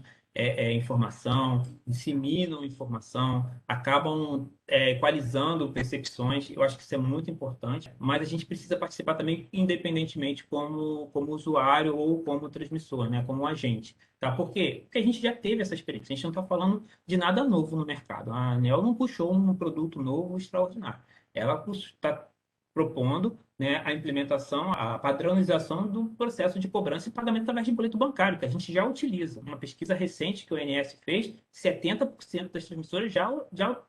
informação, disseminam informação, acabam equalizando percepções. Eu acho que isso é muito importante, mas a gente precisa participar também independentemente como usuário ou como transmissor, né? Como agente. Tá? Por quê? Porque a gente já teve essa experiência. A gente não está falando de nada novo no mercado. A ANEEL não puxou um produto novo extraordinário. Ela está propondo, né, a implementação, a padronização do processo de cobrança e pagamento através de boleto bancário, que a gente já utiliza. Uma pesquisa recente que o INSS fez, 70% das transmissoras já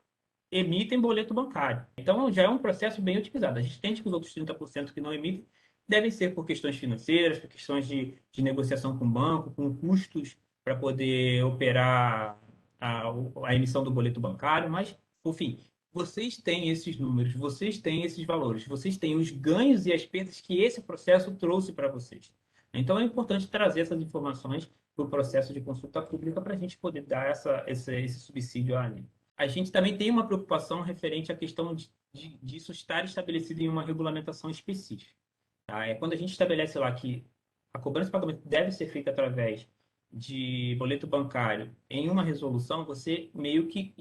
emitem boleto bancário. Então, já é um processo bem utilizado. A gente entende que os outros 30% que não emitem devem ser por questões financeiras, por questões de negociação com o banco, com custos para poder operar a emissão do boleto bancário, mas, por fim, vocês têm esses números, vocês têm esses valores, vocês têm os ganhos e as perdas que esse processo trouxe para vocês. Então, é importante trazer essas informações para o processo de consulta pública para a gente poder dar esse subsídio à ANEEL. A gente também tem uma preocupação referente à questão disso estar estabelecido em uma regulamentação específica. Tá? Quando a gente estabelece lá que a cobrança de pagamento deve ser feita através de boleto bancário em uma resolução, você meio que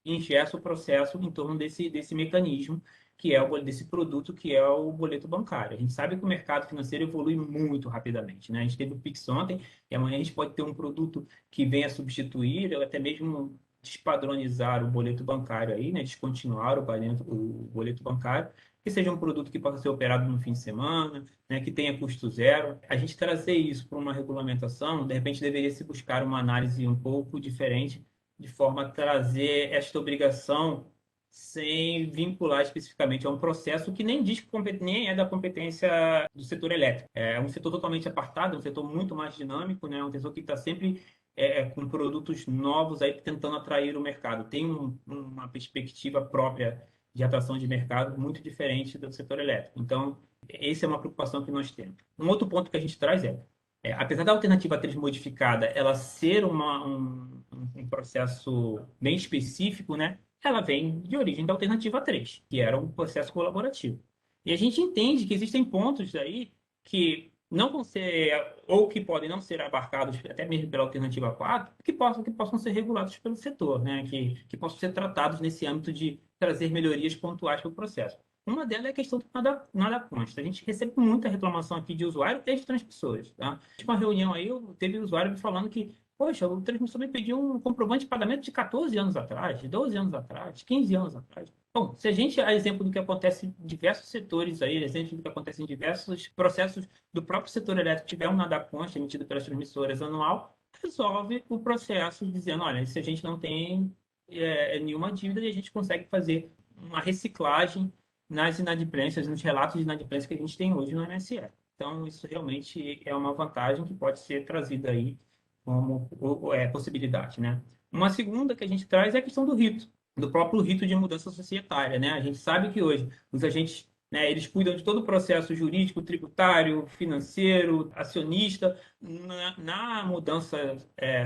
ingessa o processo em torno desse mecanismo, que é desse produto que é o boleto bancário. A gente sabe que o mercado financeiro evolui muito rapidamente, né? A gente teve o Pix ontem, e amanhã a gente pode ter um produto que venha substituir, ou até mesmo despadronizar o boleto bancário aí, né? Descontinuar o boleto bancário. que seja um produto que possa ser operado no fim de semana, né, que tenha custo zero. A gente trazer isso para uma regulamentação, de repente deveria se buscar uma análise um pouco diferente, de forma a trazer esta obrigação sem vincular especificamente a um processo que nem diz nem é da competência do setor elétrico. É um setor totalmente apartado, um setor muito mais dinâmico, né? Um setor que está sempre com produtos novos aí tentando atrair o mercado. Tem uma perspectiva própria de atração de mercado muito diferente do setor elétrico. Então, essa é uma preocupação que nós temos. Um outro ponto que a gente traz apesar da alternativa 3 modificada, ela ser um processo bem específico, né? Ela vem de origem da alternativa 3, que era um processo colaborativo. E a gente entende que existem pontos aí que não vão ser, ou que podem não ser abarcados até mesmo pela alternativa 4, que possam ser regulados pelo setor, né? Que possam ser tratados nesse âmbito de trazer melhorias pontuais para o processo. Uma delas é a questão do nada consta. A gente recebe muita reclamação aqui de usuário e de transmissores. Tá? Uma reunião aí, teve usuário me falando que, poxa, o transmissor me pediu um comprovante de pagamento de 14 anos atrás, de 12 anos atrás, 15 anos atrás. Bom, se a gente, a exemplo do que acontece em diversos setores aí, exemplo do que acontece em diversos processos do próprio setor elétrico, tiver um nada consta emitido pelas transmissoras anual, resolve o processo dizendo, olha, se a gente não tem nenhuma dívida, a gente consegue fazer uma reciclagem nas inadimplências, nos relatos de inadimplência que a gente tem hoje no MSE. Então, isso realmente é uma vantagem que pode ser trazida aí como possibilidade, né? Uma segunda que a gente traz é a questão do rito, do próprio rito de mudança societária, né? A gente sabe que hoje os agentes, né, eles cuidam de todo o processo jurídico, tributário, financeiro, acionista, na mudança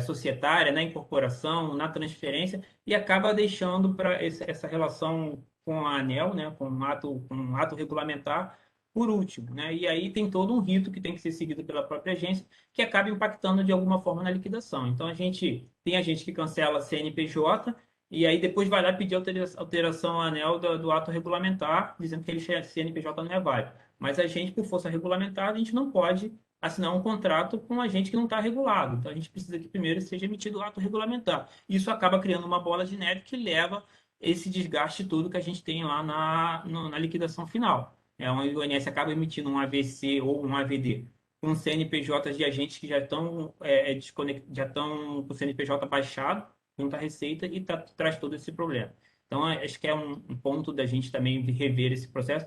societária, na incorporação, na transferência, e acaba deixando para essa relação com a ANEEL, né, com um ato regulamentar, por último, né? E aí tem todo um rito que tem que ser seguido pela própria agência, que acaba impactando de alguma forma na liquidação. Então a gente tem a gente que cancela a CNPJ e aí depois vai lá pedir alteração à ANEEL do ato regulamentar, dizendo que ele CNPJ não é válido. Mas a gente, por força regulamentar, a gente não pode assinar um contrato com um agente que não está regulado. Então a gente precisa que primeiro seja emitido o ato regulamentar. Isso acaba criando uma bola de neve que leva esse desgaste todo que a gente tem lá na liquidação final. Onde o INSS acaba emitindo um AVC ou um AVD com CNPJs de agentes que já estão já estão com o CNPJ baixado junto à Receita e traz todo esse problema. Então, acho que é um ponto da gente também rever esse processo.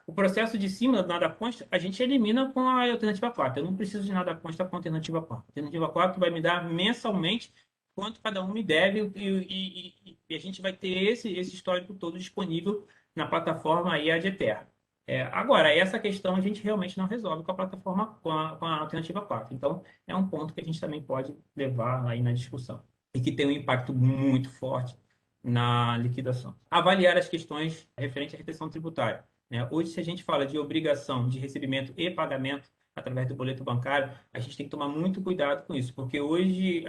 O processo de cima do nada consta, a gente elimina com a alternativa 4. Eu não preciso de nada consta com a alternativa 4. A alternativa 4 vai me dar mensalmente quanto cada um me deve e a gente vai ter esse histórico todo disponível na plataforma aí ad eterno. Agora, essa questão a gente realmente não resolve com a plataforma, com a alternativa 4. Então, é um ponto que a gente também pode levar aí na discussão e que tem um impacto muito forte na liquidação. Avaliar as questões referentes à retenção tributária, né? Hoje, se a gente fala de obrigação de recebimento e pagamento através do boleto bancário, a gente tem que tomar muito cuidado com isso, porque hoje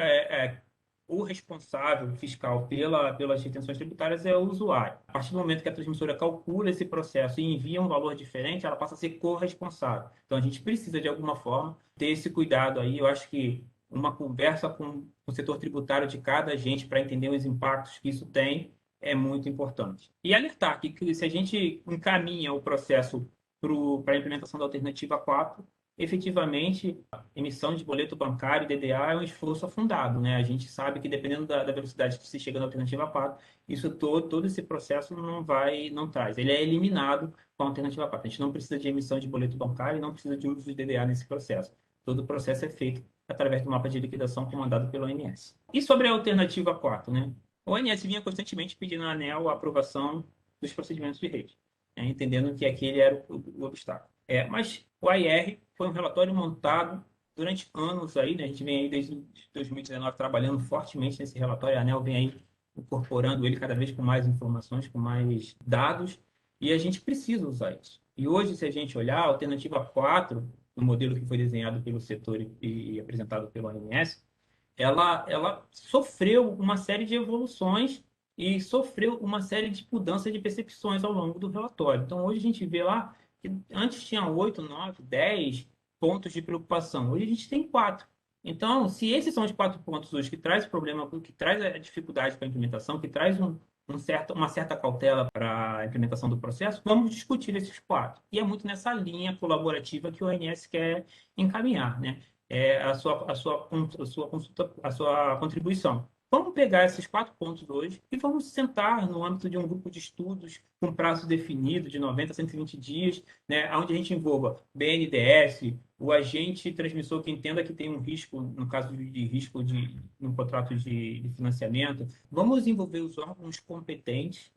o responsável fiscal pelas retenções tributárias é o usuário. A partir do momento que a transmissora calcula esse processo e envia um valor diferente, ela passa a ser corresponsável. Então, a gente precisa, de alguma forma, ter esse cuidado aí. Eu acho que uma conversa com o setor tributário de cada agente para entender os impactos que isso tem é muito importante. E alertar que se a gente encaminha o processo para a implementação da alternativa 4, efetivamente, a emissão de boleto bancário, DDA, é um esforço afundado, né? A gente sabe que, dependendo da velocidade que se chega na alternativa 4, isso todo esse processo não traz. Ele é eliminado com a alternativa 4. A gente não precisa de emissão de boleto bancário e não precisa de uso de DDA nesse processo. Todo o processo é feito através do mapa de liquidação comandado pelo ONS. E sobre a alternativa 4, né? O ONS vinha constantemente pedindo à ANEEL a aprovação dos procedimentos de rede, né? Entendendo que aquele era o obstáculo. Mas o AIR foi um relatório montado durante anos aí, né? A gente vem aí desde 2019 trabalhando fortemente nesse relatório, a ANEEL vem aí incorporando ele cada vez com mais informações, com mais dados, e a gente precisa usar isso. E hoje, se a gente olhar, a alternativa 4, no modelo que foi desenhado pelo setor e apresentado pelo ONS, ela sofreu uma série de evoluções e sofreu uma série de mudanças de percepções ao longo do relatório. Então, hoje a gente vê lá que antes tinha 8, 9, 10 pontos de preocupação. Hoje a gente tem 4. Então, se esses são os 4 pontos hoje que traz problema, que traz a dificuldade para a implementação, que traz uma certa cautela para a implementação do processo, vamos discutir esses 4. E é muito nessa linha colaborativa que o ONS quer encaminhar, né? A sua contribuição. Vamos pegar esses 4 pontos hoje e vamos sentar no âmbito de um grupo de estudos com prazo definido de 90 a 120 dias, né, onde a gente envolva BNDES, o agente transmissor que entenda que tem um risco, no caso de risco no contrato de financiamento. Vamos envolver os órgãos competentes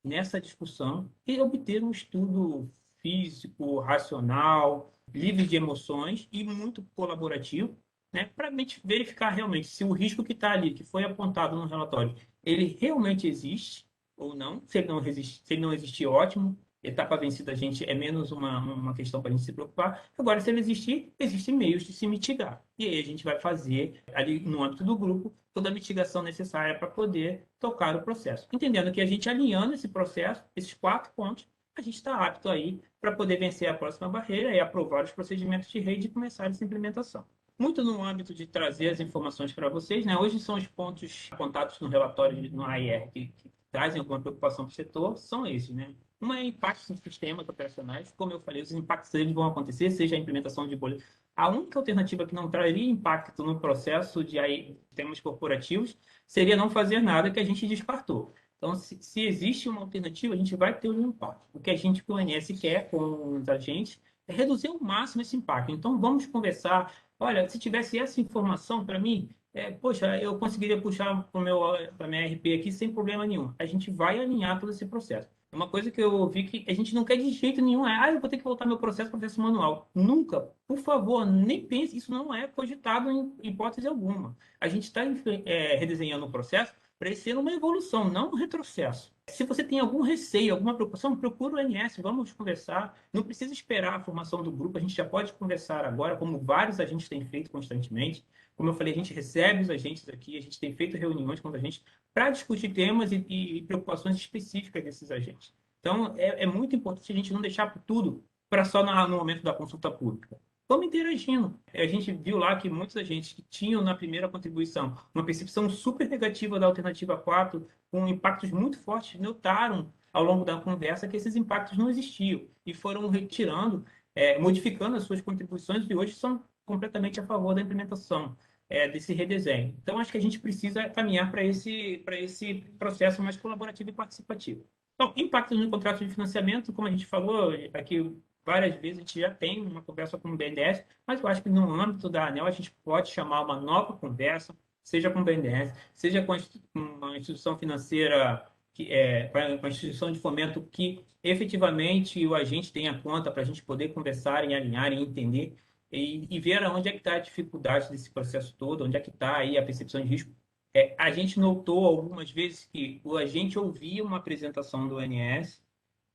nessa discussão e obter um estudo físico, racional, livre de emoções e muito colaborativo, né, para verificar realmente se o risco que está ali, que foi apontado no relatório, ele realmente existe ou não. Se ele não existe, se ele não existir, ótimo. Etapa vencida, a gente é menos uma questão para a gente se preocupar. Agora, se ele existir, existem meios de se mitigar. E aí a gente vai fazer, ali no âmbito do grupo, toda a mitigação necessária para poder tocar o processo. Entendendo que a gente alinhando esse processo, esses 4 pontos, a gente está apto aí para poder vencer a próxima barreira e aprovar os procedimentos de rede e começar essa implementação. Muito no âmbito de trazer as informações para vocês, né? Hoje são os pontos apontados no relatório no AIR que trazem alguma preocupação para o setor, são esses, né? Uma é impactos em sistemas operacionais. Como eu falei, os impactos eles vão acontecer, seja a implementação de bolha. A única alternativa que não traria impacto no processo de sistemas corporativos seria não fazer nada, que a gente descartou. Então, se existe uma alternativa, a gente vai ter um impacto. O que a gente, o ONS, quer com os agentes é reduzir ao máximo esse impacto. Então, vamos conversar. Olha, se tivesse essa informação para mim, poxa, eu conseguiria puxar para a minha RP aqui sem problema nenhum. A gente vai alinhar todo esse processo. Uma coisa que eu ouvi que a gente não quer de jeito nenhum eu vou ter que voltar meu processo manual. Nunca, por favor, nem pense, isso não é cogitado em hipótese alguma. A gente está redesenhando o processo para ele ser uma evolução, não um retrocesso. Se você tem algum receio, alguma preocupação, procura o ONS, vamos conversar. Não precisa esperar a formação do grupo, a gente já pode conversar agora, como vários agentes têm feito constantemente. Como eu falei, a gente recebe os agentes aqui, a gente tem feito reuniões com os agentes para discutir temas e preocupações específicas desses agentes. Então, é muito importante a gente não deixar tudo para só no momento da consulta pública. Vamos interagindo. A gente viu lá que muitos agentes que tinham na primeira contribuição uma percepção super negativa da alternativa 4, com impactos muito fortes, notaram ao longo da conversa que esses impactos não existiam e foram retirando, modificando as suas contribuições e hoje são completamente a favor da implementação desse redesenho. Então, acho que a gente precisa caminhar para esse processo mais colaborativo e participativo. Então, impactos no contrato de financiamento, como a gente falou aqui várias vezes, a gente já tem uma conversa com o BNDES, mas eu acho que no âmbito da ANEEL a gente pode chamar uma nova conversa, seja com o BNDES, seja com uma instituição financeira, com a instituição de fomento que efetivamente o agente tenha conta para a gente poder conversar e alinhar e entender e ver onde é que está a dificuldade desse processo todo, onde é que está aí a percepção de risco. A gente notou algumas vezes que o agente ouvia uma apresentação do ONS,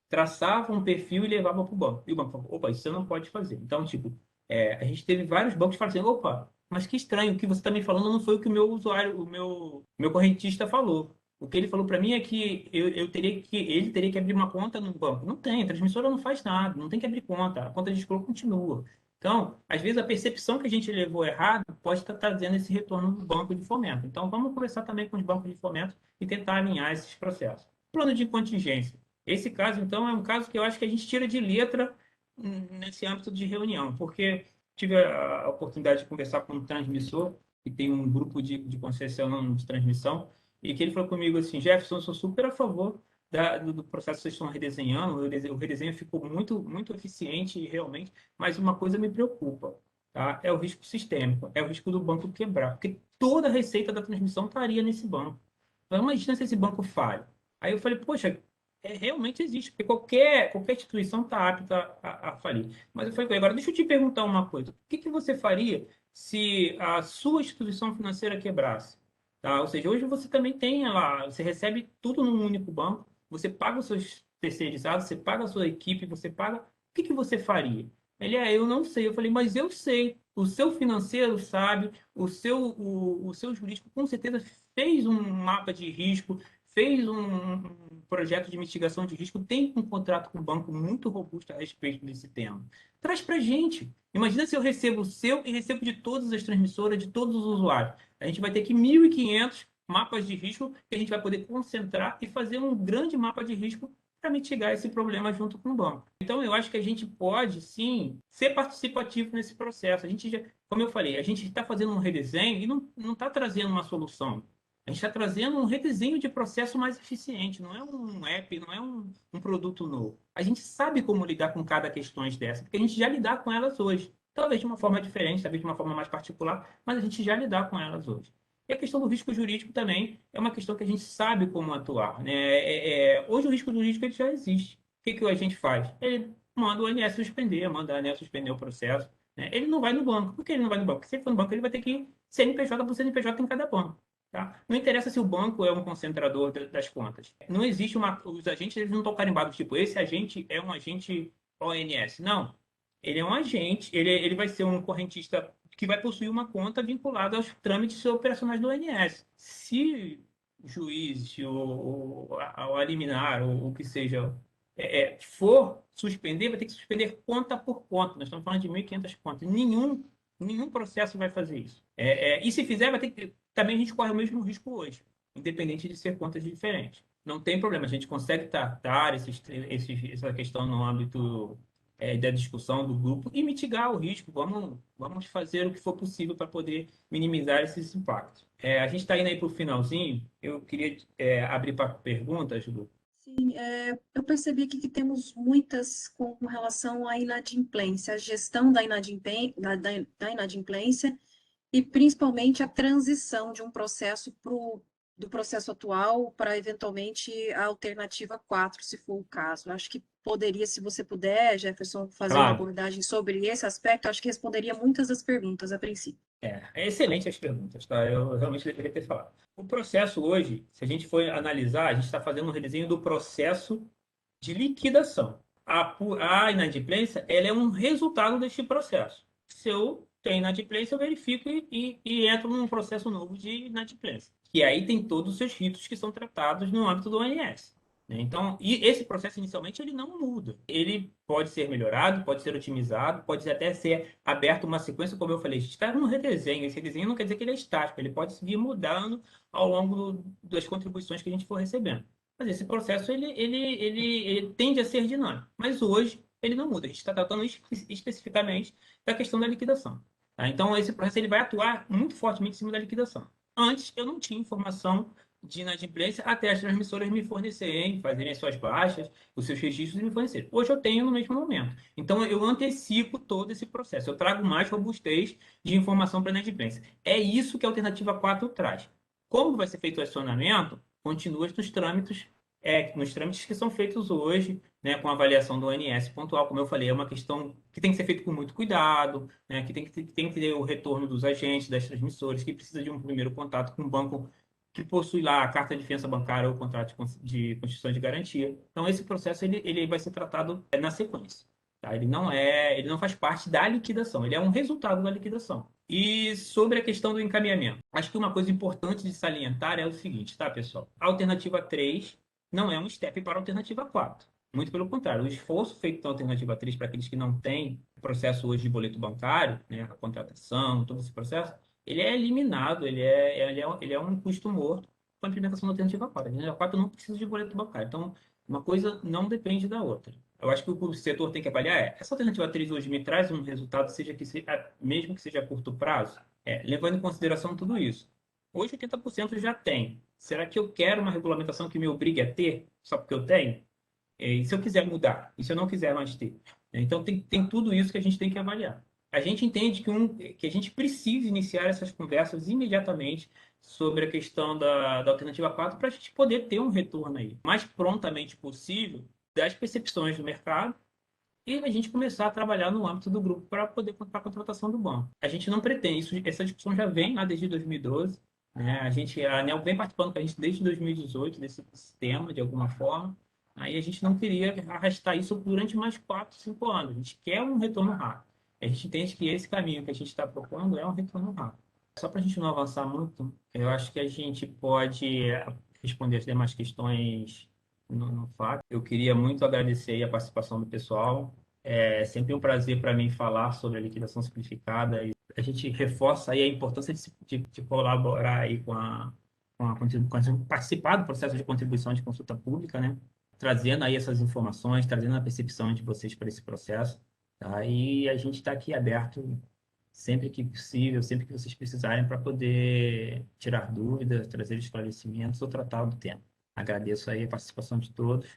traçava um perfil e levava para o banco. E o banco falou, opa, isso você não pode fazer. Então, tipo, a gente teve vários bancos que falaram assim, opa, mas que estranho, o que você está me falando não foi o que o meu usuário, o meu correntista falou. O que ele falou para mim é que ele teria que abrir uma conta no banco. Não tem, a transmissora não faz nada, não tem que abrir conta, a conta de escroto continua. Então, às vezes a percepção que a gente levou errado pode estar trazendo esse retorno do banco de fomento. Então, vamos conversar também com os bancos de fomento e tentar alinhar esses processos. Plano de contingência. Esse caso, então, é um caso que eu acho que a gente tira de letra nesse âmbito de reunião, porque tive a oportunidade de conversar com um transmissor, que tem um grupo de concessão de transmissão, e que ele falou comigo assim, Jefferson, eu sou super a favor do processo que vocês estão redesenhando, o redesenho ficou muito, muito eficiente realmente, mas uma coisa me preocupa, tá? É o risco sistêmico, é o risco do banco quebrar, porque toda a receita da transmissão estaria nesse banco. Então, imagina se esse banco falha. Aí eu falei, poxa, realmente existe, porque qualquer instituição está apta a falir. Mas eu falei, agora deixa eu te perguntar uma coisa. O que você faria se a sua instituição financeira quebrasse? Tá? Ou seja, hoje você também tem lá, você recebe tudo num único banco, você paga os seus terceirizados, você paga a sua equipe, você paga. O que você faria? Ele, eu não sei. Eu falei, mas eu sei. O seu financeiro sabe, o seu jurídico com certeza fez um mapa de risco, fez um projeto de mitigação de risco, tem um contrato com o banco muito robusto a respeito desse tema. Traz para a gente. Imagina se eu recebo o seu e recebo de todas as transmissoras, de todos os usuários. A gente vai ter que 1.500 mapas de risco que a gente vai poder concentrar e fazer um grande mapa de risco para mitigar esse problema junto com o banco. Então, eu acho que a gente pode, sim, ser participativo nesse processo. A gente já, como eu falei, a gente está fazendo um redesenho e não está trazendo uma solução. A gente está trazendo um redesenho de processo mais eficiente, não é um app, não é um produto novo. A gente sabe como lidar com cada questão dessa, porque a gente já lidar com elas hoje. Talvez de uma forma diferente, talvez de uma forma mais particular, mas a gente já lidar com elas hoje. E a questão do risco jurídico também é uma questão que a gente sabe como atuar, né? Hoje o risco jurídico ele já existe. O que a gente faz? Ele manda o ANS suspender, manda a ANS suspender o processo. Né? Ele não vai no banco. Por que ele não vai no banco? Porque se ele for no banco, ele vai ter que ir CNPJ por CNPJ em cada banco. Tá? Não interessa se o banco é um concentrador das contas. Não existe uma. Os agentes eles não estão carimbados, tipo, esse agente é um agente ONS. Não. Ele é um agente, ele vai ser um correntista que vai possuir uma conta vinculada aos trâmites operacionais do ONS. Se o juiz ou a liminar, ou o que seja, for suspender, vai ter que suspender conta por conta. Nós estamos falando de 1.500 contas. Nenhum processo vai fazer isso. E se fizer, vai ter que. Também a gente corre o mesmo risco hoje, independente de ser contas diferentes. Não tem problema, a gente consegue tratar essa questão no âmbito da discussão do grupo e mitigar o risco. Vamos fazer o que for possível para poder minimizar esses impactos. A gente está indo aí para o finalzinho. Eu queria abrir para perguntas, Lu. Sim, eu percebi aqui que temos muitas com relação à inadimplência, a gestão da inadimplência e principalmente a transição de um processo do processo atual para, eventualmente, a alternativa 4, se for o caso. Eu acho que poderia, se você puder, Jefferson, fazer uma Claro. abordagem sobre esse aspecto, eu acho que responderia muitas das perguntas a princípio. É excelente as perguntas, tá? Eu realmente deveria ter falado. O processo hoje, se a gente for analisar, a gente está fazendo um redesenho do processo de liquidação. A inadimplência, ela é um resultado deste processo. Se eu tenho inadimplência, eu verifico e entro num processo novo de inadimplência. Que aí tem todos os seus ritos que são tratados no âmbito do ONS. Né? Então, e esse processo inicialmente ele não muda. Ele pode ser melhorado, pode ser otimizado, pode até ser aberto uma sequência, como eu falei, a gente está num redesenho. Esse redesenho não quer dizer que ele é estático, ele pode seguir mudando ao longo das contribuições que a gente for recebendo. Mas esse processo ele tende a ser dinâmico. Mas hoje ele não muda. A gente está tratando especificamente da questão da liquidação. Tá? Então, esse processo ele vai atuar muito fortemente em cima da liquidação. Antes, eu não tinha informação de inadimplência até as transmissoras me fornecerem, fazerem as suas baixas, os seus registros e me fornecerem. Hoje eu tenho no mesmo momento. Então, eu antecipo todo esse processo. Eu trago mais robustez de informação para a inadimplência. É isso que a alternativa 4 traz. Como vai ser feito o acionamento? Continua nos trâmites que são feitos hoje, né, com a avaliação do ONS pontual, como eu falei, é uma questão que tem que ser feita com muito cuidado, né, que tem que ter o retorno dos agentes, das transmissoras, que precisa de um primeiro contato com o banco que possui lá a carta de fiança bancária ou o contrato de constituição de garantia. Então, esse processo ele vai ser tratado na sequência. Tá? Ele não faz parte da liquidação, ele é um resultado da liquidação. E sobre a questão do encaminhamento, acho que uma coisa importante de salientar é o seguinte, tá, pessoal? A alternativa 3 não é um step para a alternativa 4. Muito pelo contrário, o esforço feito na alternativa 3 para aqueles que não têm processo hoje de boleto bancário, né, a contratação, todo esse processo, ele é eliminado, ele é um custo morto com a implementação da alternativa 4. A alternativa 4 não precisa de boleto bancário. Então, uma coisa não depende da outra. Eu acho que o que o setor tem que avaliar essa alternativa 3 hoje me traz um resultado, mesmo que seja a curto prazo, levando em consideração tudo isso. Hoje 80% já tem. Será que eu quero uma regulamentação que me obrigue a ter, só porque eu tenho? E se eu quiser mudar? E se eu não quiser mais ter? Então, tem tudo isso que a gente tem que avaliar. A gente entende que a gente precisa iniciar essas conversas imediatamente sobre a questão da alternativa 4 para a gente poder ter um retorno aí, o mais prontamente possível, das percepções do mercado e a gente começar a trabalhar no âmbito do grupo para poder para a contratação do banco. A gente não pretende, essa discussão já vem lá desde 2012, né? A ANEEL vem participando com a gente desde 2018 desse tema, de alguma forma. Aí a gente não queria arrastar isso durante mais 4, 5 anos. A gente quer um retorno rápido. A gente entende que esse caminho que a gente está propondo é um retorno rápido. Só para a gente não avançar muito, eu acho que a gente pode responder as demais questões no fato. Eu queria muito agradecer a participação do pessoal. É sempre um prazer para mim falar sobre a liquidação simplificada. E a gente reforça aí a importância de colaborar aí participar do processo de contribuição de consulta pública, né? Trazendo aí essas informações, trazendo a percepção de vocês para esse processo, tá? E a gente está aqui aberto sempre que possível, sempre que vocês precisarem, para poder tirar dúvidas, trazer esclarecimentos ou tratar do tema. Agradeço aí a participação de todos.